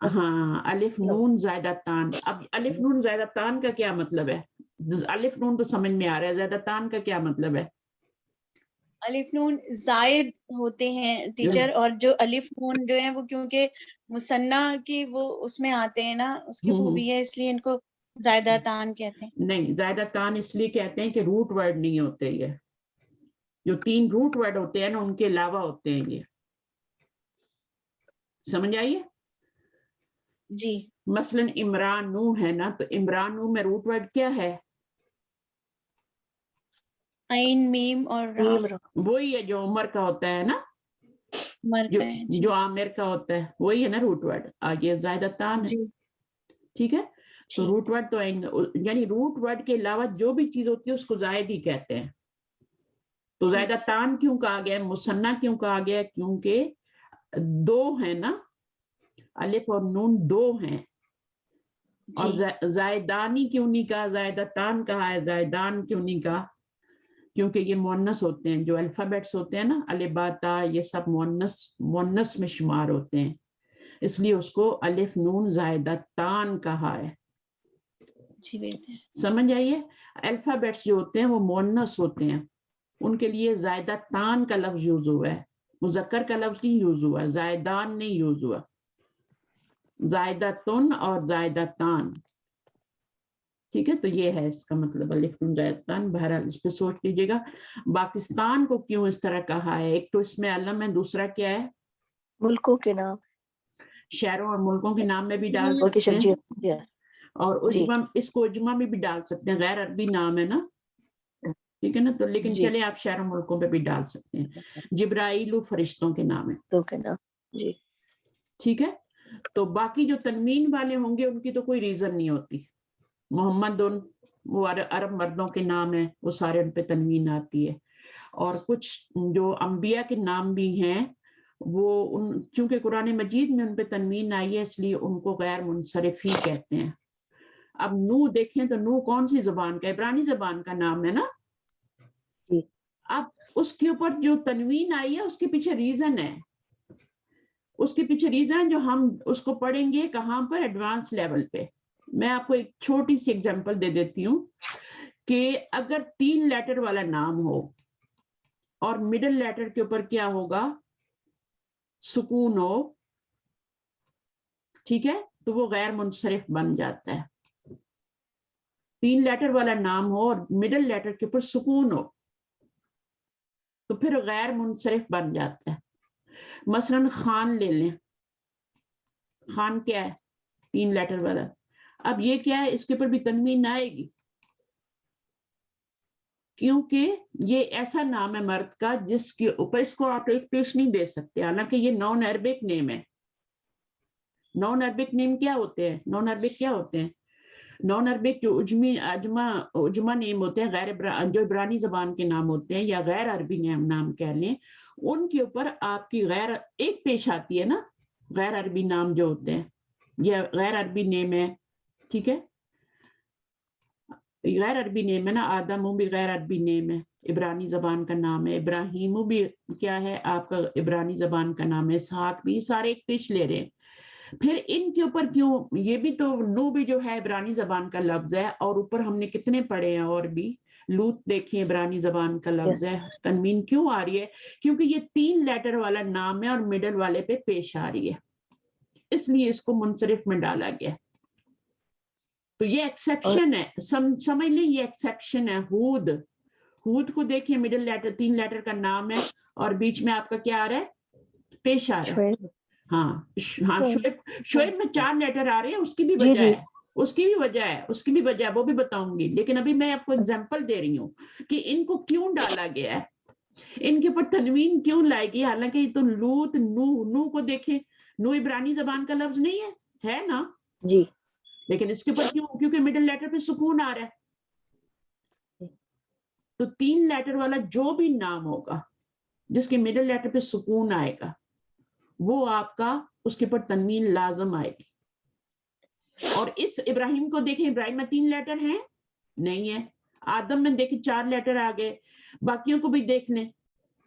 ہاں, الف نون زائدہ تان. اب الف نون زائدہ تان کا کیا مطلب ہے؟ الف نون تو سمجھ میں آ رہا ہے, زائدہ تان کا کیا مطلب ہے؟
الف نون زائد ہوتے ہیں ٹیچر, اور جو الف نون جو ہیں وہ کیونکہ مثنیٰ کی وہ اس میں آتے ہیں نا, اس کی خوبی ہے, اس لیے ان کو زائدہ تان کہتے ہیں.
نہیں, زائدہ تان اس لیے کہتے ہیں کہ روٹ ورڈ نہیں ہوتے, یہ جو 3 روٹ ورڈ ہوتے ہیں نا ان کے علاوہ ہوتے ہیں. یہ سمجھ آئیے؟
جی.
مثلا عمرانو ہے نا, تو عمرانو میں روٹ ورڈ کیا ہے؟
عین, میم اور را.
وہی ہے جو عمر کا ہوتا ہے نا, جو عامر کا ہوتا ہے, وہی ہے نا روٹ ورڈ. آگے زائدہ تان ہے. ٹھیک ہے, تو روٹ ورڈ تو یعنی روٹ ورڈ کے علاوہ جو بھی چیز ہوتی ہے اس کو زائد ہی کہتے ہیں. تو زائدہ تان کیوں کہا گیا, مثنیٰ کیوں کہا گیا؟ کیونکہ 2 ہیں نا, الف اور نون 2 ہیں. اور زائدانی کیوں نہیں کہا, زائدہ تان کہا ہے, زائدان کیوں نہیں کہا؟ کیونکہ یہ مؤنث ہوتے ہیں, جو الفابیٹس ہوتے ہیں نا, الف با تا, یہ سب مؤنث میں شمار ہوتے ہیں, اس لیے اس کو الف نون زائدہ تان کہا ہے. سمجھ آئیے؟ الفابیٹس جو ہوتے ہیں وہ مؤنث ہوتے ہیں, ان کے لیے زائدہ تان کا لفظ یوز ہوا ہے, مذکر کا لفظ نہیں یوز ہوا, زائدان نہیں یوز ہوا, زائدہ تن اور زائدہ تان. ٹھیک ہے, تو یہ ہے اس کا مطلب الف نون زائدہ تان. بہرحال اس پہ سوچ لیجیے گا. پاکستان کو کیوں اس طرح کہا ہے؟ ایک تو اس میں علم ہے, دوسرا کیا ہے؟
ملکوں کے نام,
شہروں اور ملکوں کے نام میں بھی ڈال سکتے ہیں, اور اس کو اجما میں بھی ڈال سکتے ہیں, غیر عربی نام ہے نا, ٹھیک ہے نا. تو لیکن چلے آپ شہروں ملکوں پہ بھی ڈال سکتے ہیں. جبرائیل فرشتوں کے نام ہے. ٹھیک ہے, تو باقی جو تنوین والے ہوں گے ان کی تو کوئی ریزن نہیں ہوتی, محمد وہ عرب مردوں کے نام ہیں، وہ سارے ان پہ تنوین آتی ہے. اور کچھ جو انبیاء کے نام بھی ہیں وہ چونکہ قرآن مجید میں ان پہ تنوین آئی ہے اس لیے ان کو غیر منصرف ہی کہتے ہیں. اب نو دیکھیں تو نو کون سی زبان کا؟ عبرانی زبان کا نام ہے نا. اب اس کے اوپر جو تنوین آئی ہے اس کے پیچھے ریزن ہے، اس کے پیچھے ریزن جو ہم اس کو پڑھیں گے کہاں پر؟ ایڈوانس لیول پہ. میں آپ کو ایک چھوٹی سی ایگزامپل دے دیتی ہوں کہ اگر 3 لیٹر والا نام ہو اور مڈل لیٹر کے اوپر کیا ہوگا؟ سکون ہو، ٹھیک ہے، تو وہ غیر منصرف بن جاتا ہے. 3 لیٹر والا نام ہو اور مڈل لیٹر کے اوپر سکون ہو تو پھر غیر منصرف بن جاتا ہے. مثلا خان لے لیں، خان کیا ہے؟ 3 لیٹر والا. اب یہ کیا ہے؟ اس کے اوپر بھی تنوین آئے گی کیونکہ یہ ایسا نام ہے مرد کا جس کے اوپر اس کو آپ ایک پیش نہیں دے سکتے، حالانکہ یہ نان عربک نیم ہے. نان عربک نیم کیا ہوتے ہیں؟ نان عربک کیا ہوتے ہیں؟ نان عربک جو عجمہ نیم ہوتے ہیں، جو عبرانی زبان کے نام ہوتے ہیں یا غیر عربی نام کہہ لیں، ان کے اوپر آپ کی غیر ایک پیش آتی ہے نا. غیر عربی نام جو ہوتے ہیں یہ غیر عربی نیم ہے، ٹھیک ہے، غیر عربی نیم ہے نا. آدم بھی غیر عربی نیم ہے، عبرانی زبان کا نام ہے. ابراہیم بھی کیا ہے؟ آپ کا عبرانی زبان کا نام ہے. اسحاق بھی، سارے ایک پیش لے رہے ہیں. پھر ان کے اوپر کیوں؟ یہ بھی تو نو بھی جو ہے عبرانی زبان کا لفظ ہے، اور اوپر ہم نے کتنے پڑھے ہیں اور بھی. لوط دیکھیں عبرانی زبان کا لفظ ہے. تنوین کیوں آ رہی ہے؟ کیونکہ یہ 3 لیٹر والا نام ہے اور مڈل والے پہ پیش آ رہی ہے، اس لیے اس کو منصرف میں ڈالا گیا. تو یہ ایکسیپشن ہے، سمجھ لیں یہ ایکسیپشن ہے. ہود کو دیکھیں، مڈل لیٹر 3 لیٹر کا نام ہے اور بیچ میں آپ کا کیا آ رہا ہے؟ پیش آ رہا ہے. ہاں شعیب میں 4 لیٹر آ رہے ہیں، اس کی بھی وجہ ہے، اس کی بھی وجہ ہے، وہ بھی بتاؤں گی. لیکن ابھی میں آپ کو اگزامپل دے رہی ہوں کہ ان کو کیوں ڈالا گیا ہے، ان کے اوپر تنوین کیوں لائے گی. حالانکہ تو لوط، نو کو دیکھیں، نو عبرانی زبان کا لفظ نہیں ہے نا
جی،
لیکن اس کے اوپر کیوں؟ کیونکہ مڈل لیٹر پہ سکون آ رہا ہے. تو 3 لیٹر والا جو بھی نام ہوگا جس کے مڈل لیٹر پہ سکون آئے گا وہ آپ کا اس کے اوپر تنوین لازم آئے گی. اور اس ابراہیم کو دیکھیں، ابراہیم میں 3 لیٹر ہیں نہیں ہے. آدم میں دیکھیں 4 لیٹر آ گئے. باقیوں کو بھی دیکھ لیں،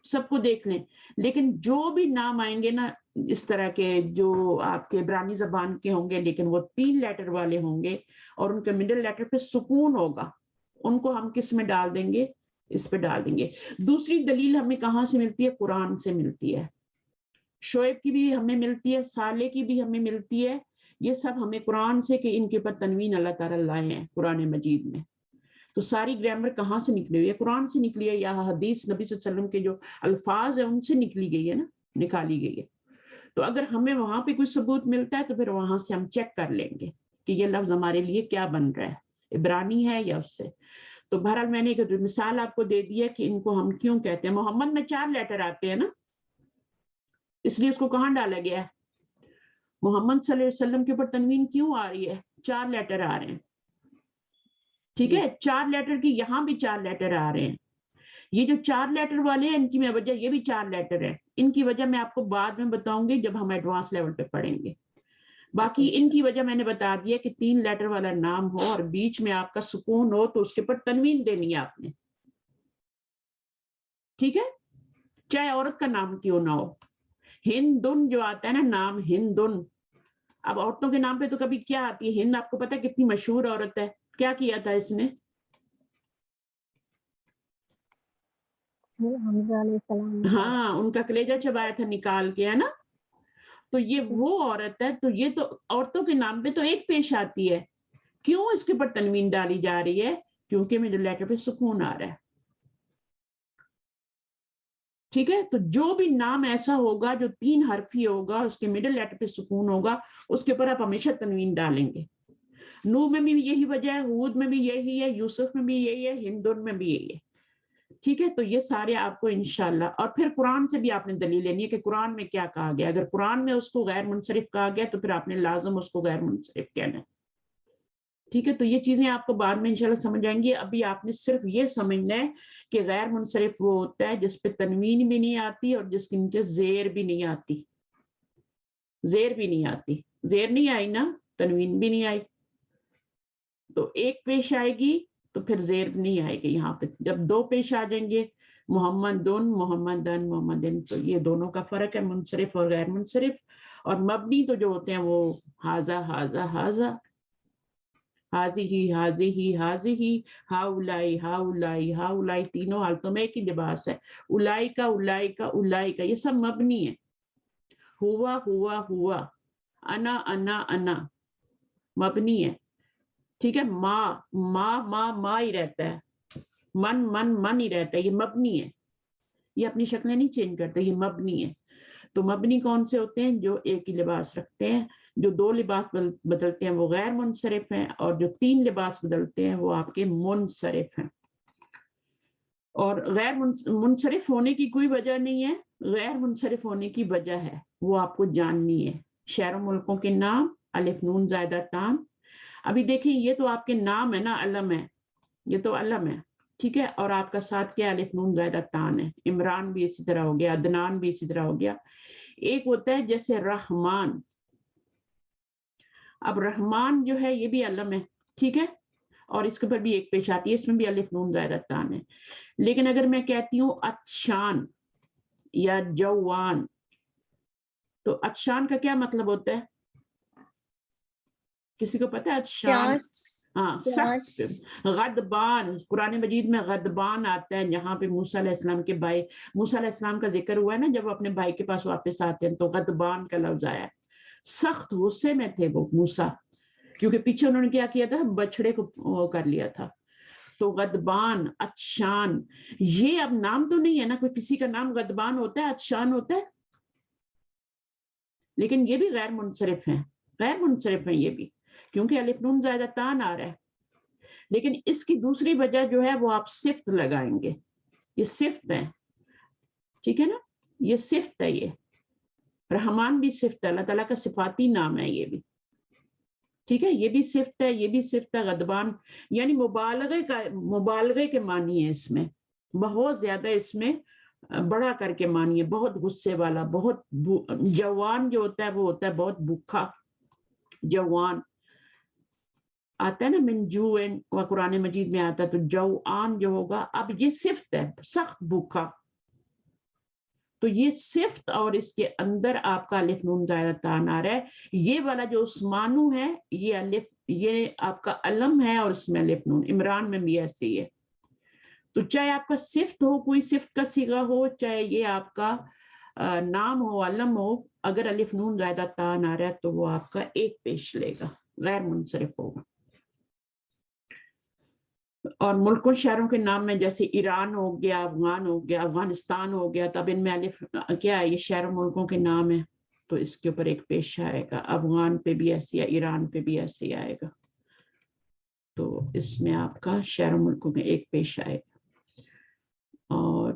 سب کو دیکھ لیں. لیکن جو بھی نام آئیں گے نا اس طرح کے جو آپ کے عبرانی زبان کے ہوں گے لیکن وہ 3 لیٹر والے ہوں گے اور ان کے مڈل لیٹر پہ سکون ہوگا، ان کو ہم کس میں ڈال دیں گے؟ اس پہ ڈال دیں گے. دوسری دلیل ہمیں کہاں سے ملتی ہے؟ قرآن سے ملتی ہے. شعیب کی بھی ہمیں ملتی ہے، صالح کی بھی ہمیں ملتی ہے. یہ سب ہمیں قرآن سے کہ ان کے اوپر تنوین اللہ تعالیٰ لائے ہیں قرآن مجید میں. تو ساری گرامر کہاں سے نکلی ہوئی ہے؟ قرآن سے نکلی ہے، یا حدیث نبی صلی اللہ علیہ وسلم کے جو الفاظ ہیں ان سے نکلی گئی ہے نا، نکالی گئی ہے. تو اگر ہمیں وہاں پہ کوئی ثبوت ملتا ہے تو پھر وہاں سے ہم چیک کر لیں گے کہ یہ لفظ ہمارے لیے کیا بن رہا ہے، عبرانی ہے یا اس سے. تو بہرحال میں نے ایک مثال آپ کو دے دی ہے کہ ان کو ہم کیوں کہتے ہیں. محمد میں 4 لیٹر آتے ہیں نا، اس لیے اس کو کہاں ڈالا گیا ہے؟ محمد صلی اللہ علیہ وسلم کے اوپر تنوین کیوں آ رہی ہے؟ 4 لیٹر آ رہے ہیں، ٹھیک ہے. 4 لیٹر کی یہاں بھی 4 لیٹر آ رہے ہیں. یہ جو 4 لیٹر والے ہیں ان کی میں وجہ، یہ بھی 4 لیٹر ہے، ان کی وجہ میں آپ کو بعد میں بتاؤں گی جب ہم ایڈوانس لیول پہ پڑھیں گے. باقی ان کی وجہ میں نے بتا دیا کہ 3 لیٹر والا نام ہو اور بیچ میں آپ کا سکون ہو تو اس کے اوپر تنوین دینی ہے آپ نے، ٹھیک ہے، چاہے عورت کا نام کیوں نہ ہو. ہندن جو آتا ہے نا نام، ہندن، اب عورتوں کے نام پہ تو کبھی کیا آتی ہے؟ ہند آپ کو پتا ہے کتنی مشہور عورت ہے، کیا کیا تھا اس نے؟
حمزہ علیہ السلام،
ہاں ان کا کلیجہ چبایا تھا نکال کے، ہے نا. تو یہ وہ عورت ہے. تو یہ تو عورتوں کے نام پہ تو ایک پیش آتی ہے، کیوں اس کے اوپر تنوین ڈالی جا رہی ہے؟ کیونکہ مڈل لیٹر پہ سکون آ رہا ہے، ٹھیک ہے. تو جو بھی نام ایسا ہوگا جو 3 حرفی ہوگا، اس کے مڈل لیٹر پہ سکون ہوگا، اس کے اوپر آپ ہمیشہ تنوین ڈالیں گے. نو میں بھی یہی وجہ ہے، ہود میں بھی یہی ہے، یوسف میں بھی یہی ہے، ہندن میں بھی یہی ہے، ٹھیک ہے. تو یہ سارے آپ کو انشاءاللہ، اور پھر قرآن سے بھی آپ نے دلیل لینی ہے کہ قرآن میں کیا کہا گیا. اگر قرآن میں اس کو غیر منصرف کہا گیا تو پھر آپ نے لازم اس کو غیر منصرف کہنا ہے، ٹھیک ہے, تو یہ چیزیں آپ کو بعد میں انشاءاللہ سمجھ آئیں گی. ابھی آپ نے صرف یہ سمجھنا ہے کہ غیر منصرف وہ ہوتا ہے جس پہ تنوین بھی نہیں آتی اور جس کے نیچے زیر بھی نہیں آتی. زیر بھی نہیں آتی, زیر نہیں آئی نا, تنوین بھی نہیں آئی, تو ایک پیش آئے گی تو پھر زیر نہیں آئے گی یہاں پہ. جب دو پیش آ جائیں گے, محمدن, محمدن, محمدن, تو یہ دونوں کا فرق ہے, منصرف اور غیر منصرف. اور مبنی تو جو ہوتے ہیں وہ حاذا, حاذا, حاذا, حاضی ہی, حاضی ہی, حاضی ہی, ہاؤلائی, ہاؤلائی, ہاؤلائی, تینوں حالتوں میں ایک ہی لباس ہے. الائی کا, الائی کا, الائی کا, یہ سب مبنی ہے. ہوا, ہوا, ہوا, انا, انا, انا, مبنی ہے. ٹھیک ہے, ما ہی رہتا ہے, من ہی رہتا ہے, یہ مبنی ہے. یہ اپنی شکلیں نہیں چینج کرتے, یہ مبنی ہے. تو مبنی کون سے ہوتے ہیں؟ جو ایک ہی لباس رکھتے ہیں. جو دو لباس بدلتے ہیں وہ غیر منصرف ہیں, اور جو تین لباس بدلتے ہیں وہ آپ کے منصرف ہیں. اور غیر منصرف ہونے کی کوئی وجہ نہیں ہے, غیر منصرف ہونے کی وجہ ہے, وہ آپ کو جاننی ہے. شہر و ملکوں کے نام, الف نون زائدہ تام. ابھی دیکھیں یہ تو آپ کے نام ہے نا, علم ہے, یہ تو علم ہے, ٹھیک ہے, اور آپ کا ساتھ کیا الف نون زائدہ تان ہے. عمران بھی اسی طرح ہو گیا, عدنان بھی اسی طرح ہو گیا. ایک ہوتا ہے جیسے رحمان, اب رحمان جو ہے یہ بھی علم ہے, ٹھیک ہے, اور اس کے اوپر بھی ایک پیش آتی ہے, اس میں بھی الف نون زائدہ تان ہے. لیکن اگر میں کہتی ہوں عطشان یا جوان, تو عطشان کا کیا مطلب ہوتا ہے؟ کسی کو پتہ ہے عطشان؟ ہاں, سخت, غضبان. قرآن مجید میں غضبان آتا ہے, جہاں پہ موسیٰ علیہ السلام کے بھائی, موسیٰ علیہ السلام کا ذکر ہوا ہے نا, جب وہ اپنے بھائی کے پاس واپس آتے ہیں تو غضبان کا لفظ آیا ہے. سخت غصے میں تھے وہ موسیٰ, کیونکہ پیچھے انہوں نے کیا کیا تھا, بچڑے کو وہ کر لیا تھا. تو غضبان, عطشان, یہ اب نام تو نہیں ہے نا, کوئی کسی کا نام غضبان ہوتا ہے, عطشان ہوتا ہے, لیکن یہ بھی غیر منصرف ہیں, غیر منصرف ہیں یہ بھی, کیونکہ الف نون زائدہ تان آ رہا ہے. لیکن اس کی دوسری وجہ جو ہے وہ آپ صفت لگائیں گے, یہ صفت ہے, ٹھیک ہے نا, یہ صفت ہے. یہ رحمان بھی صفت ہے, اللہ تعالیٰ کا صفاتی نام ہے یہ بھی, ٹھیک ہے, یہ بھی صفت ہے, یہ بھی صفت ہے. غضبان یعنی مبالغے کے معنی ہے, اس میں بہت زیادہ, اس میں بڑا کر کے معنی ہے, بہت غصے والا, بہت. جوان جو ہوتا ہے وہ ہوتا ہے بہت بھوکا, جوان آتا ہے نا, من جوعن, و قرآن مجید میں آتا ہے, تو جوان جو ہوگا, اب یہ صفت ہے, سخت بھوکا. تو یہ صفت, اور اس کے اندر آپ کا الف نون زائدہ تان آ رہا ہے. یہ والا جو عثمانو ہے, یہ الف, یہ آپ کا علم ہے, اور اس میں الف نون. عمران میں بھی ایسے ہی ہے. تو چاہے آپ کا صفت ہو, کوئی صفت کا صیغہ ہو, چاہے یہ آپ کا نام ہو, علم ہو, اگر الف نون زائدہ تان آ رہا ہے تو وہ آپ کا ایک پیش لے گا, غیر منصرف ہوگا. اور ملکوں شہروں کے نام میں جیسے ایران ہو گیا, افغان ہو گیا, افغانستان ہو گیا, تب ان میں الف کیا ہے, یہ شہر و ملکوں کے نام ہے, تو اس کے اوپر ایک پیش آئے گا. افغان پہ بھی ایسے ہے, ایران پہ بھی ایسے ہی آئے گا. تو اس میں آپ کا شہر و ملکوں میں ایک پیش آئے گا. اور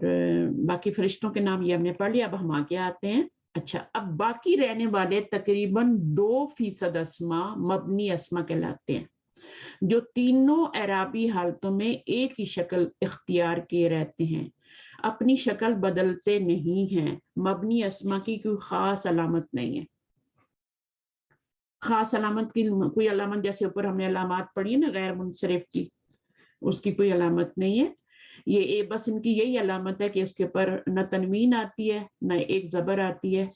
باقی فرشتوں کے نام یہ ہم نے پڑھ لیا. اب ہم آگے آتے ہیں. اچھا, اب باقی رہنے والے تقریباً 2% اسما مبنی اسما کہلاتے ہیں, جو تینوں اعرابی حالتوں میں ایک ہی شکل اختیار کیے رہتے ہیں, اپنی شکل بدلتے نہیں ہیں. مبنی اسما کی کوئی خاص علامت نہیں ہے. خاص علامت کی کوئی علامت, جیسے اوپر ہم نے علامات پڑھی ہے نا غیر منصرف کی, اس کی کوئی علامت نہیں ہے. یہ بس ان کی یہی علامت ہے کہ اس کے اوپر نہ تنوین آتی ہے, نہ ایک زبر آتی ہے,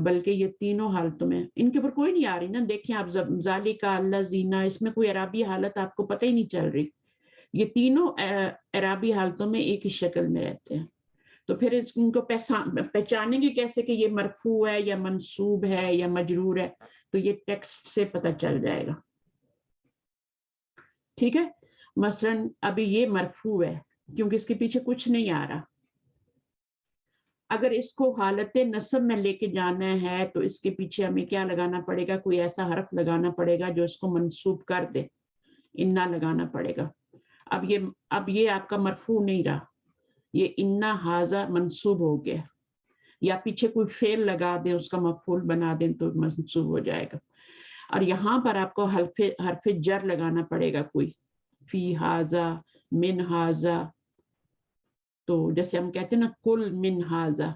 بلکہ یہ تینوں حالتوں میں ان کے اوپر کوئی نہیں آ رہی نا. دیکھیں آپ, ذالکا, الذین, اس میں کوئی اعرابی حالت آپ کو پتہ ہی نہیں چل رہی. یہ تینوں اعرابی حالتوں میں ایک ہی شکل میں رہتے ہیں. تو پھر ان کو پہچانیں گے کیسے کہ یہ مرفوع ہے یا منصوب ہے یا مجرور ہے؟ تو یہ ٹیکسٹ سے پتہ چل جائے گا, ٹھیک ہے. مثلا ابھی یہ مرفوع ہے کیونکہ اس کے پیچھے کچھ نہیں آ رہا. اگر اس کو حالت نصب میں لے کے جانا ہے تو اس کے پیچھے ہمیں کیا لگانا پڑے گا؟ کوئی ایسا حرف لگانا پڑے گا جو اس کو منصوب کر دے, انا لگانا پڑے گا. اب یہ آپ کا مرفوع نہیں رہا, یہ انا ہاذا منصوب ہو گیا, یا پیچھے کوئی فعل لگا دیں, اس کا مفعول بنا دیں تو منصوب ہو جائے گا. اور یہاں پر آپ کو حرف جر لگانا پڑے گا کوئی، فی ہاذا، من ہاذا. تو جیسے ہم کہتے ہیں نا کل من ہاذا،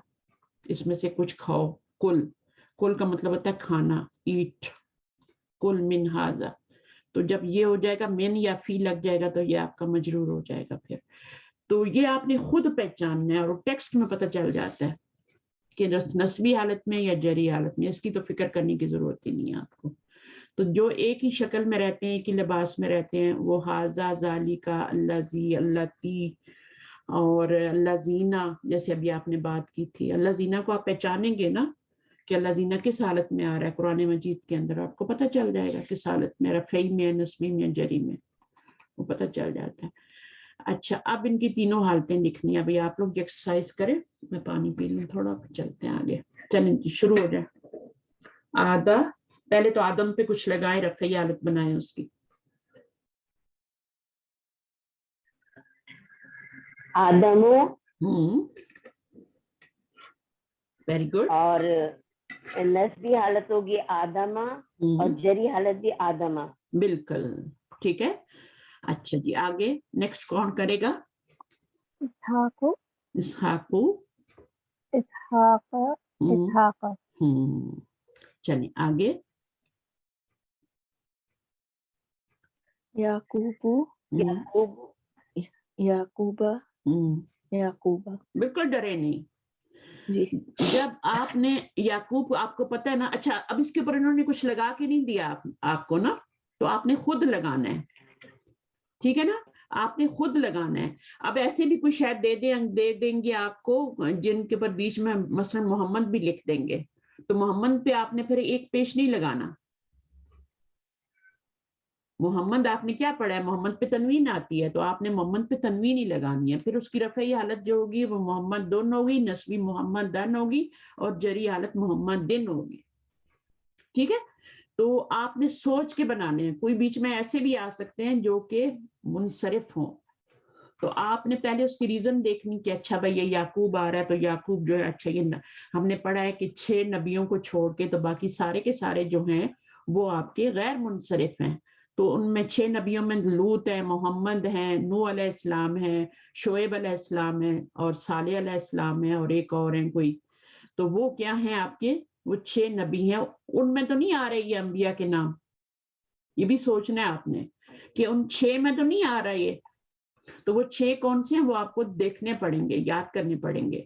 اس میں سے کچھ کھاؤ. کل کا مطلب ہوتا ہے کھانا، ایٹ. کل من ہاذا. تو جب یہ ہو جائے گا من یا فی لگ جائے گا تو یہ آپ کا مجرور ہو جائے گا پھر. تو یہ آپ نے خود پہچاننا ہے، اور ٹیکسٹ میں پتہ چل جاتا ہے کہ نسبی حالت میں یا جری حالت میں. اس کی تو فکر کرنے کی ضرورت ہی نہیں ہے آپ کو. تو جو ایک ہی شکل میں رہتے ہیں، ایک ہی لباس میں رہتے ہیں، وہ ہاذا، ذالکا، اللذی، اللتی اور اللذینہ. جیسے ابھی آپ نے بات کی تھی، اللذینہ کو آپ پہچانیں گے نا کہ اللذینہ کس حالت میں آ رہا ہے قرآن مجید کے اندر، آپ کو پتہ چل جائے گا کس حالت میں، رفعی میں، نصبی میں، جری میں، وہ پتہ چل جاتا ہے. اچھا، اب ان کی تینوں حالتیں لکھنی ہیں. ابھی آپ لوگ ایکسرسائز کریں، میں پانی پی لوں تھوڑا، چلتے ہیں آگے. چلیں جی شروع ہو جائیں. آدھا، پہلے تو آدم پہ کچھ لگائیں، رفعی حالت بنائیں اس کی.
آدمو،
ویری گڈ.
اور نسبی حالت ہوگی آدمہ، اور جری حالت بھی آدمہ.
بالکل ٹھیک ہے. اچھا جی آگے نیکسٹ کون کرے گا؟
اسحاق،
اسحاقو،
اسحاق، اسحاق،
چلیں آگے.
یعقوب،
یعقوب،
یعقوبہ، یعقوبہ.
بالکل ڈرے نہیں.
جی
جب آپ نے یعقوب، آپ کو پتہ ہے نا. اچھا اب اس کے اوپر انہوں نے کچھ لگا کے نہیں دیا آپ کو نا، تو آپ نے خود لگانا ہے. ٹھیک ہے نا، آپ نے خود لگانا ہے. اب ایسے بھی کوئی شاید دے دیں گے آپ کو جن کے اوپر بیچ میں مثلا محمد بھی لکھ دیں گے، تو محمد پہ آپ نے پھر ایک پیش نہیں لگانا. محمد آپ نے کیا پڑھا ہے؟ محمد پہ تنوین آتی ہے، تو آپ نے محمد پہ تنوین ہی لگانی ہے. پھر اس کی رفعی حالت جو ہوگی وہ محمد دن ہوگی، نسبی محمد دن ہوگی، اور جری حالت محمد دن ہوگی. ٹھیک ہے، تو آپ نے سوچ کے بنانے ہیں. کوئی بیچ میں ایسے بھی آ سکتے ہیں جو کہ منصرف ہوں، تو آپ نے پہلے اس کی ریزن دیکھنی کہ اچھا بھائی یہ یعقوب آ رہا ہے، تو یعقوب جو ہے، اچھا یہ ہم نے پڑھا ہے کہ 6 نبیوں کو چھوڑ کے تو باقی سارے کے سارے جو ہیں وہ آپ کے غیر منصرف ہیں. تو ان میں 6 نبیوں میں لوط ہے، محمد ہیں، نوح علیہ السلام ہے، شعیب علیہ السلام ہے، اور صالح علیہ السلام ہے، اور ایک اور ہیں کوئی. تو وہ کیا ہیں آپ کے؟ وہ 6 نبی ہیں. ان میں تو نہیں آ رہے یہ انبیاء کے نام، یہ بھی سوچنا ہے آپ نے کہ ان 6 میں تو نہیں آ رہا یہ. تو وہ 6 کون سے ہیں وہ آپ کو دیکھنے پڑیں گے، یاد کرنے پڑیں گے،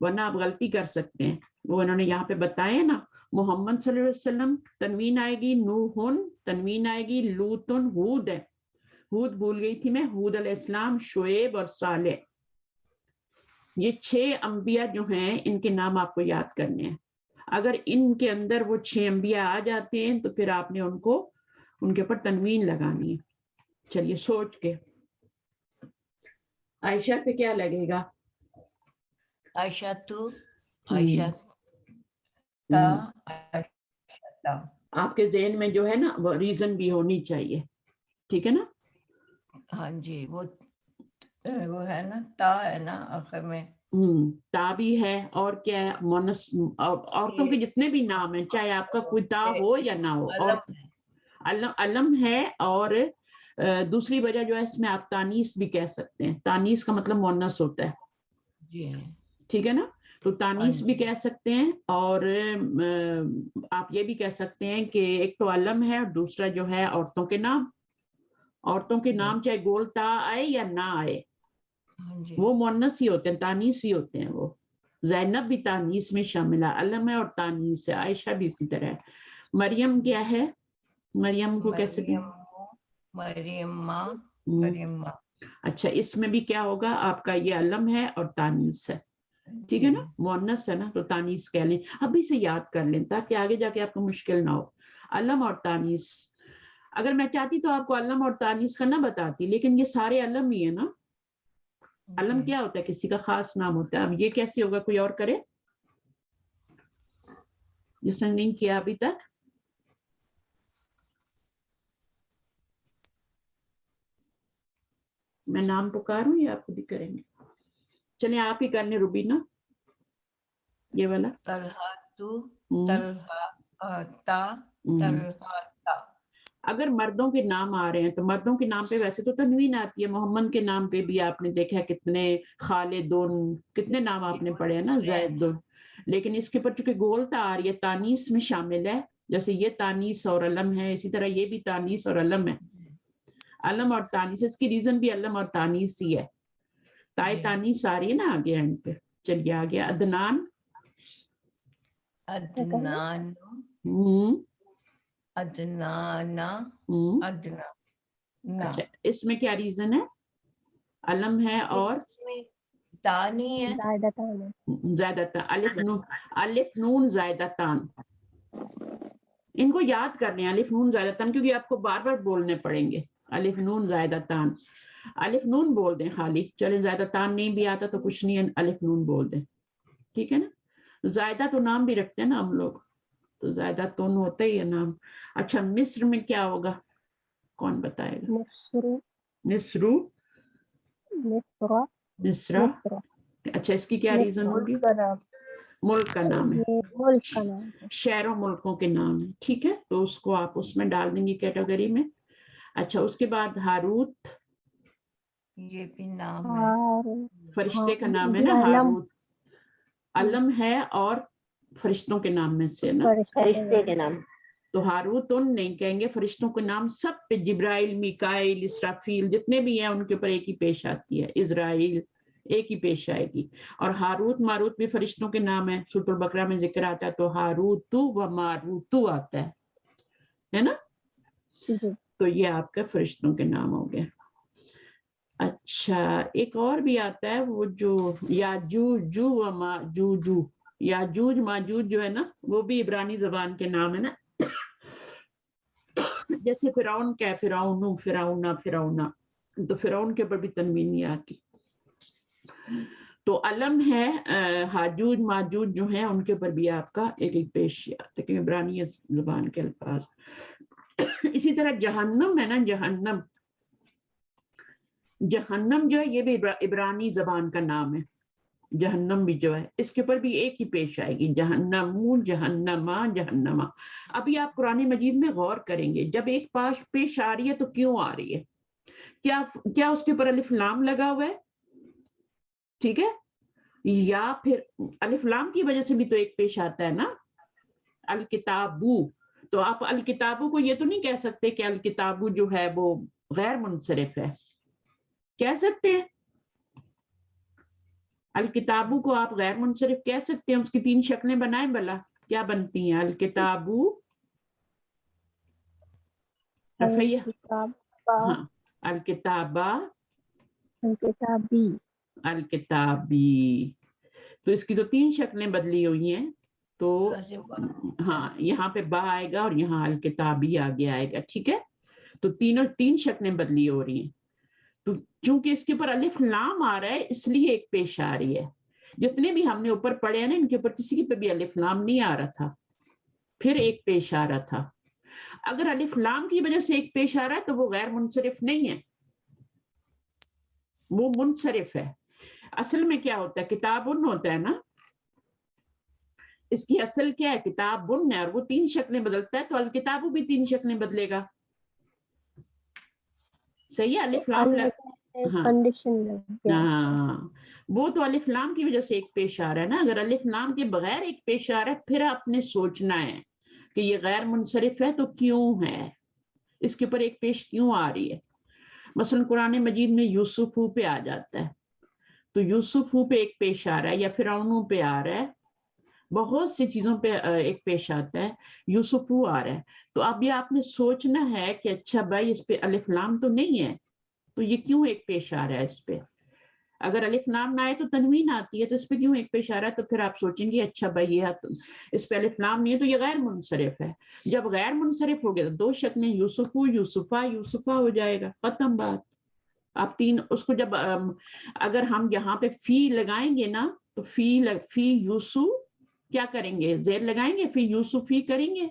ورنہ آپ غلطی کر سکتے ہیں. وہ انہوں نے یہاں پہ بتایا نا، محمد صلی اللہ علیہ وسلم تنوین آئے گی، نوحن تنوین آئے گی، لوطن، ہود ہے، ہود بھول گئی تھی میں، ہود علیہ السلام، شعیب اور صالح. یہ 6 انبیاء جو ہیں ان کے نام آپ کو یاد کرنے ہیں. اگر ان کے اندر وہ 6 انبیاء آ جاتے ہیں تو پھر آپ نے ان کے اوپر تنوین لگانی ہے. چلیے سوچ کے. عائشہ پہ کیا لگے گا؟
عائشہ تو، عائشہ تا، عائشہ تا.
آپ کے ذہن میں جو ہے نا وہ ریزن بھی ہونی چاہیے. ٹھیک ہے نا؟
ہاں جی، وہ ہے نا، تا ہے نا آخر میں.
تا بھی ہے، اور کیا ہے؟ مونس، عورتوں کے جتنے بھی نام ہیں، چاہے آپ کا کوئی تا ہو یا نہ ہو، اور علم ہے. اور دوسری وجہ جو ہے اس میں آپ تانیث بھی کہہ سکتے ہیں. تانیث کا مطلب مونس ہوتا ہے.
جی
ٹھیک ہے نا؟ تو تانیث بھی کہہ سکتے ہیں. اور آپ یہ بھی کہہ سکتے ہیں کہ ایک تو علم ہے، اور دوسرا جو ہے عورتوں کے نام. عورتوں کے نام چاہے گول تا آئے یا نہ آئے، وہ مونس ہی ہوتے ہیں، تانیث ہی ہوتے ہیں. وہ زینب بھی تانیث میں شامل ہے، علم ہے اور تانیث ہے. عائشہ بھی اسی طرح ہے. مریم کیا ہے؟ مریم کو کیسے بھی
مریم.
اچھا، اس میں بھی کیا ہوگا؟ آپ کا یہ علم ہے اور تانیث ہے. ٹھیک ہے نا؟ مؤنث ہے نا، تو تانیث کہہ لیں. ابھی سے یاد کر لیں تاکہ آگے جا کے آپ کو مشکل نہ ہو. علم اور تانیث. اگر میں چاہتی تو آپ کو علم اور تانیث کا نہ بتاتی، لیکن یہ سارے علم ہی ہے نا. علم کیا ہوتا ہے؟ کسی کا خاص نام ہوتا ہے. اب یہ کیسے ہوگا؟ کوئی اور کرے جس نے نہیں کیا ابھی تک. میں نام پکاروں یا آپ خود ہی کریں گے؟ چلیں آپ ہی کرنے. روبینا یہ والا.
طلحہ تو، طلحہ تا، طلحہ
اگر مردوں کے نام آ رہے ہیں تو مردوں کے نام پہ ویسے تو تنوین آتی ہے. محمد کے نام پہ بھی آپ نے دیکھا ہے کتنے خالدون، کتنے نام آپ نے پڑھے ہیں نا، زیدون. لیکن اس کے اوپر چونکہ گولتا آ رہی ہے، تانیث میں شامل ہے. جیسے یہ تانیث اور علم ہے، اسی طرح یہ بھی تانیث اور علم ہے. علم اور تانیث، اس کی ریزن بھی علم اور تانیث ہی ہے. تائے تانیث آ رہی ہے نا آگے اینڈ پہ. چلیے آگے عدنان.
عدنان، عدنانا، عدنان.
اچھا اس میں کیا ریزن ہے؟ علم ہے اور
تانی ہے،
زائدتان. الف نون زائدتان. ان کو یاد کرنے ہیں الف نون زائدتان، کیونکہ آپ کو بار بار بولنے پڑیں گے. الف نون زائدتان، الف نون بول دیں خالی. چلے زائدتان نہیں بھی آتا تو کچھ نہیں ہے، الف نون بول دیں. ٹھیک ہے نا. زائدہ تو نام بھی رکھتے ہیں نا ہم لوگ، تو زائدہ تون ہوتا ہی ہے نام. اچھا مصر میں کیا ہوگا، کون بتائے گا؟ نصرو، مصرا. اچھا اس کی کیا ریزن ہوگی؟ ملک کا نام ہے، شہروں ملکوں کے نام ہے. ٹھیک ہے، تو اس کو آپ اس میں ڈال دیں گی کیٹیگری میں. اچھا اس کے بعد ہاروت،
یہ بھی نام ہے،
فرشتے کا نام ہے نا ہاروت. علم ہے اور فرشتوں کے نام میں سے نا،
فرشتے کے نام.
تو ہاروت ان نہیں کہیں گے. فرشتوں کے نام سب پہ جبرائیل، میکائیل، اسرافیل جتنے بھی ہیں ان کے اوپر ایک ہی پیش آتی ہے. اسرائیل ایک ہی پیش آئے گی. اور ہاروت ماروت بھی فرشتوں کے نام ہے. سورۃ البقرہ میں ذکر آتا ہے تو ہاروت و ماروت آتا ہے نا. تو یہ آپ کا فرشتوں کے نام ہو گئے. اچھا ایک اور بھی آتا ہے وہ جو یاجوج و ماجوج. یاجوج ماجوج جو ہے نا وہ بھی عبرانی زبان کے نام ہے نا. جیسے فرعون کیا ہے، فرعون، فرعونا، فرعونا، تو فرعون کے اوپر بھی تنوین نہیں آتی. تو علم ہے ہاجوج ماجوج جو ہیں ان کے اوپر بھی آپ کا ایک ایک پیش آتا ہے، عبرانی زبان کے الفاظ. اسی طرح جہنم ہے نا، جہنم، جہنم جو ہے یہ بھی عبرانی زبان کا نام ہے. جہنم بھی جو ہے اس کے اوپر بھی ایک ہی پیش آئے گی، جہنم، جہنما، جہنما. ابھی آپ قرآن مجید میں غور کریں گے جب ایک پاش پیش آ رہی ہے تو کیوں آ رہی ہے؟ کیا اس کے اوپر الف لام لگا ہوا ہے؟ ٹھیک ہے، یا پھر الف لام کی وجہ سے بھی تو ایک پیش آتا ہے نا، الکتابو. تو آپ الکتابو کو یہ تو نہیں کہہ سکتے کہ الکتابو جو ہے وہ غیر منصرف ہے. کہہ سکتے ہیں الکتابو کو آپ غیر منصرف کہہ سکتے ہیں. اس کی 3 شکلیں بنائیں بلا، کیا بنتی ہیں؟ الکتابو، رفیہ، ہاں، الکتابہ، الکتابی. تو اس کی تو 3 شکلیں بدلی ہوئی ہیں. تو ہاں یہاں پہ با آئے گا اور یہاں الکتابی آگے آئے گا. ٹھیک ہے، تو 3 شکلیں بدلی ہو رہی ہیں. تو چونکہ اس کے اوپر الف لام آ رہا ہے اس لیے ایک پیش آ رہی ہے. جتنے بھی ہم نے اوپر پڑھے ہیں نا ان کے اوپر کسی کے پہ بھی الف لام نہیں آ رہا تھا، پھر ایک پیش آ رہا تھا. اگر الف لام کی وجہ سے ایک پیش آ رہا ہے تو وہ غیر منصرف نہیں ہے، وہ منصرف ہے. اصل میں کیا ہوتا ہے؟ کتابن ہوتا ہے نا، اس کی اصل کیا ہے؟ کتابن ہے، اور وہ 3 شکلیں بدلتا ہے تو الکتابو بھی 3 شکلیں بدلے گا. صحیح ہے، الف لام ہاں وہ تو الف لام کی وجہ سے ایک پیش آ رہا ہے نا. اگر الف لام کے بغیر ایک پیش آ رہا ہے پھر آپ نے سوچنا ہے کہ یہ غیر منصرف ہے تو کیوں ہے، اس کے اوپر ایک پیش کیوں آ رہی ہے. مثلا قرآن مجید میں یوسف پہ آ جاتا ہے تو یوسف پہ ایک پیش آ رہا ہے، یا فرعون پہ آ رہا ہے، بہت سی چیزوں پہ ایک پیش آتا ہے، یوسف آ رہا ہے. تو اب یہ آپ نے سوچنا ہے کہ اچھا بھائی اس پہ الف لام تو نہیں ہے تو یہ کیوں ایک پیش آ رہا ہے اس پہ. اگر الف لام نہ آئے تو تنوین آتی ہے، تو اس پہ کیوں ایک پیش آ رہا ہے؟ تو پھر آپ سوچیں گے اچھا بھائی یہ اس پہ الف لام نہیں ہے تو یہ غیر منصرف ہے. جب غیر منصرف ہو گیا تو 2 شکلیں یوسف، یوسفا، یوسفا ہو جائے گا، ختم بات. آپ 3 اس کو جب اگر ہم یہاں پہ فی لگائیں گے نا تو فی یوسو کیا کریں گے؟ زیر لگائیں گے، فی یوسفی کریں گے.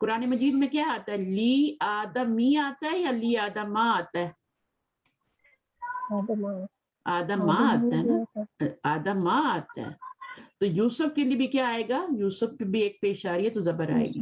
قرآن مجید میں کیا آتا ہے؟ لی آدمی آتا ہے یا لی آدما آتا ہے؟ آدم ماں آتا ہے نا، آدم ماں آتا ہے. تو یوسف کے لیے بھی کیا آئے گا؟ یوسف پہ بھی ایک پیش آ رہی ہے تو زبر آئے گی.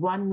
1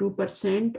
2%।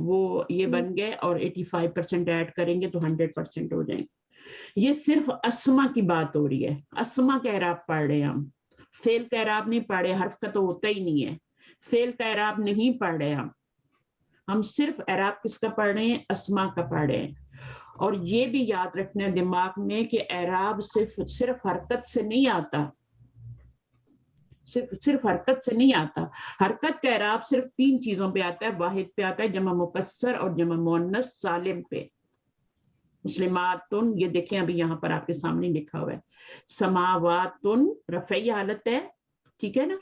وہ یہ بن گئے اور 85% ایڈ کریں گے تو 100% ہو جائیں گے. یہ صرف اسما کی بات ہو رہی ہے. اسما کا اعراب پڑھ رہے ہیں ہم, فعل کا اعراب نہیں پڑھ رہے, حرف کا تو ہوتا ہی نہیں ہے. فعل کا اعراب نہیں پڑھ رہے ہم صرف اعراب کس کا پڑھ رہے ہیں؟ اسما کا پڑھ رہے ہیں. اور یہ بھی یاد رکھنا ہے دماغ میں کہ اعراب صرف حرکت سے نہیں آتا, صرف حرکت سے نہیں آتا. حرکت کا اعراب صرف 3 چیزوں پہ آتا ہے, واحد پہ آتا ہے, جمع مکسر اور جمع مؤنث سالم پہ. مسلماتن, یہ دیکھیں ابھی یہاں پر آپ کے سامنے لکھا ہوا ہے. سماواتن رفعی حالت ہے, ٹھیک ہے نا,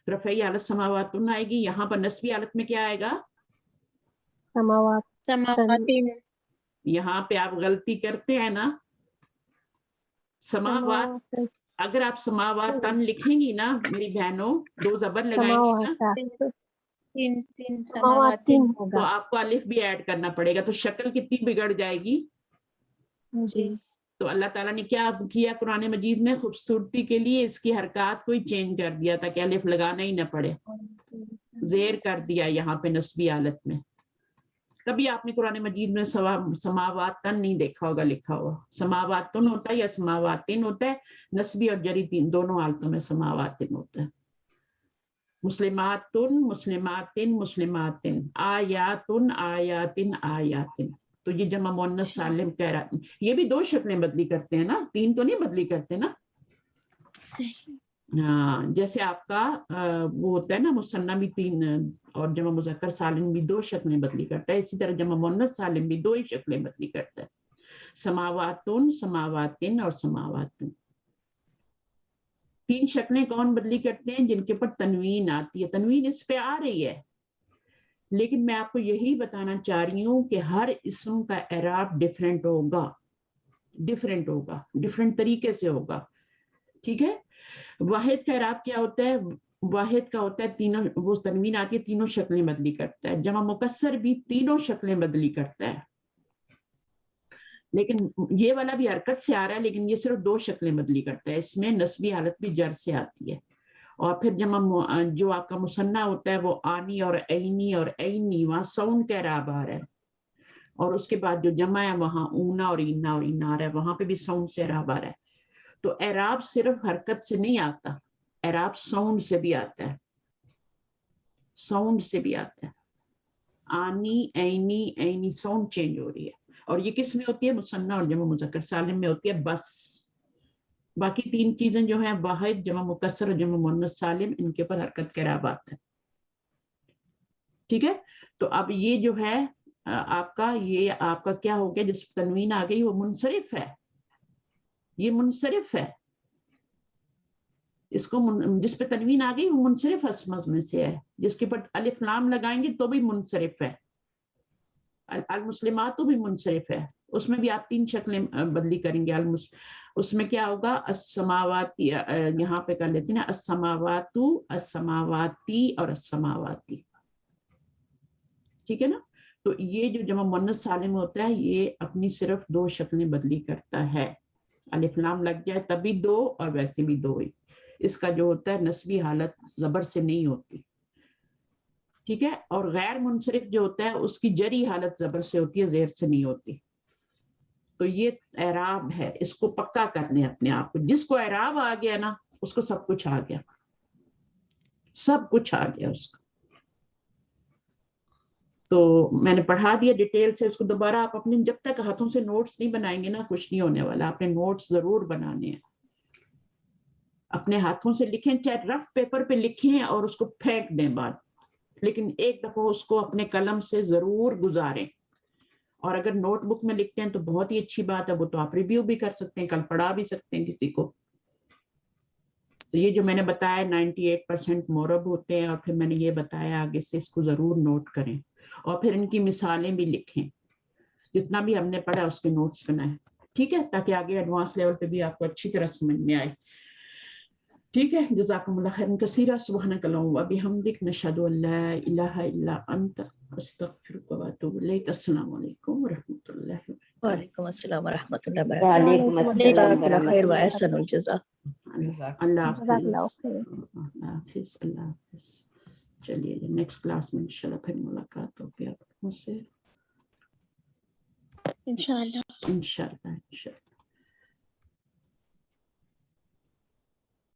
رفعی حالت سماواتن آئے گی. یہاں پر نصبی حالت میں کیا آئے گا؟
سماواتن.
یہاں پہ آپ غلطی کرتے ہیں نا, سماوات, اگر آپ سماواتن لکھیں گی نا میری بہنوں, 2 زبر لگائیں گی نا,
3 سماواتن
تو آپ کو الف بھی ایڈ کرنا پڑے گا, تو شکل کتنی بگڑ جائے گی.
جی.
تو اللہ تعالیٰ نے کیا کیا قرآن مجید میں, خوبصورتی کے لیے اس کی حرکات کو ہی چینج کر دیا تاکہ الف لگانا ہی نہ پڑے, زیر کر دیا یہاں پہ نصبی حالت میں. کبھی آپ نے قرآن مجید میں سماواتن نہیں دیکھا ہوگا لکھا ہوا. سماواتن ہوتا ہے یا سماواتن ہوتا ہے, نصبی اور جری دونوں حالتوں میں سماواتن ہوتا ہے. مسلماتن مسلماتن مسلماتن, آیاتن آیاتن آیاتن. تو یہ جمع مؤنث سالم کہہ رہا, یہ بھی 2 شکلیں بدلی کرتے ہیں نا, 3 تو نہیں بدلی کرتے نا. ہاں, جیسے آپ کا وہ ہوتا ہے نا مثنیٰ بھی 3 اور جمع مذکر سالم بھی 2 شکلیں بدلی کرتا ہے, اسی طرح جمع مؤنث سالم بھی 2 ہی شکلیں بدلی کرتا ہے. سماواتن, سماواتن اور سماواتن. 3 شکلیں کون بدلی کرتے ہیں؟ جن کے اوپر تنوین آتی ہے. تنوین اس پہ آ رہی ہے, لیکن میں آپ کو یہی بتانا چاہ رہی ہوں کہ ہر اسم کا اعراب ڈیفرنٹ ہوگا, ڈیفرنٹ طریقے سے ہوگا, ٹھیک ہے. واحد کا اعراب کیا ہوتا ہے؟ واحد کا ہوتا ہے تینوں, وہ تنوین آتی ہے 3 شکلیں بدلی کرتا ہے. جمع مکسر بھی 3 شکلیں بدلی کرتا ہے, لیکن یہ والا بھی حرکت سے آ رہا ہے, لیکن یہ صرف 2 شکلیں بدلی کرتا ہے. اس میں نصبی حالت بھی جر سے آتی ہے. اور پھر جمع جو آپ کا مثنیٰ ہوتا ہے وہ آنی اور عینی اور عینی, وہاں ساؤنڈ کا اعراب آ رہا ہے. اور اس کے بعد جو جمع ہے وہاں اونا اور اینا اور اینا آ رہا ہے, وہاں پہ بھی ساؤنڈ سے اعراب آ رہا ہے. تو اعراب صرف حرکت سے نہیں آتا, اعراب ساؤنڈ سے بھی آتا ہے, ساؤنڈ سے بھی آتا ہے. آنی عینی عینی ساؤنڈ چینج ہو رہی ہے. اور یہ کس میں ہوتی ہے؟ مثنیٰ اور جمع مذکر سالم میں ہوتی ہے بس. باقی 3 چیزیں جو ہیں واحد, جمع مکسر اور جمع مؤنث سالم, ان کے پر حرکت کے اعرابات ہیں, ٹھیک ہے. تو اب یہ جو ہے آپ کا, یہ آپ کا کیا ہو گیا, جس پہ تنوین آ گئی وہ منصرف ہے, یہ منصرف ہے. اس کو جس پہ تنوین آ گئی وہ منصرف اسم میں سے ہے. جس کے پر الف لام لگائیں گے تو بھی منصرف ہے. المسلمات بھی منصرف ہے, اس میں بھی آپ 3 شکلیں بدلی کریں گے. اس میں کیا ہوگا؟ السماواتی, یہاں پہ کر لیتے ہیں السماواتو, السماواتی اور السماواتی, ٹھیک ہے نا. تو یہ جو جمع مؤنث سالم ہوتا ہے یہ اپنی صرف 2 شکلیں بدلی کرتا ہے. الف لام لگ جائے تبھی 2 اور ویسے بھی 2 ہی. اس کا جو ہوتا ہے نصبی حالت زبر سے نہیں ہوتی, ٹھیک ہے. اور غیر منصرف جو ہوتا ہے اس کی جری حالت زبر سے ہوتی ہے, زیر سے نہیں ہوتی. تو یہ اعراب ہے, اس کو پکا کرنے اپنے آپ کو. جس کو اعراب آ گیا نا اس کو سب کچھ آ گیا, سب کچھ آ گیا اس کو. تو میں نے پڑھا دیا ڈیٹیل سے, اس کو دوبارہ آپ اپنے, جب تک ہاتھوں سے نوٹس نہیں بنائیں گے نا کچھ نہیں ہونے والا. آپ نے نوٹس ضرور بنانے ہیں, اپنے ہاتھوں سے لکھیں, چاہے رف پیپر پہ لکھیں اور اس کو پھینک دیں بعد, لیکن ایک دفعہ اس کو اپنے قلم سے ضرور گزاریں. اور اگر نوٹ بک میں لکھتے ہیں تو بہت ہی اچھی بات ہے, وہ تو آپ ریویو بھی کر سکتے ہیں, کل پڑھا بھی سکتے ہیں کسی کو. تو یہ جو میں نے بتایا 98% مورب ہوتے ہیں, اور پھر میں نے یہ بتایا آگے سے اس کو ضرور نوٹ کریں, اور پھر ان کی مثالیں بھی لکھیں. جتنا بھی ہم نے پڑھا اس کے نوٹس بنائیں, ٹھیک ہے, تاکہ آگے ایڈوانس لیول پہ بھی آپ کو اچھی طرح سمجھ میں آئے, ٹھیک ہے. جزاکم اللہ خیرا کثیرا, سبحانک اللہم و بحمدک, نشہد ان لا الہ الا انت, استغفرک و اتوب الیک. السلام علیکم ورحمۃ اللہ وبرکاتہ.
وعلیکم السلام ورحمۃ اللہ وبرکاتہ.
وعلیکم السلام
جزاک اللہ خیر و
ورحمۃ
احسن الجزا.
اللہ
جزاک اللہ
حافظ,
خیر.
اللہ حافظ, اللہ حافظ. چلیے نیکسٹ کلاس میں انشاءاللہ پھر ملاقات ہوگی. مجھ سے
انشاءاللہ.
انشاءاللہ.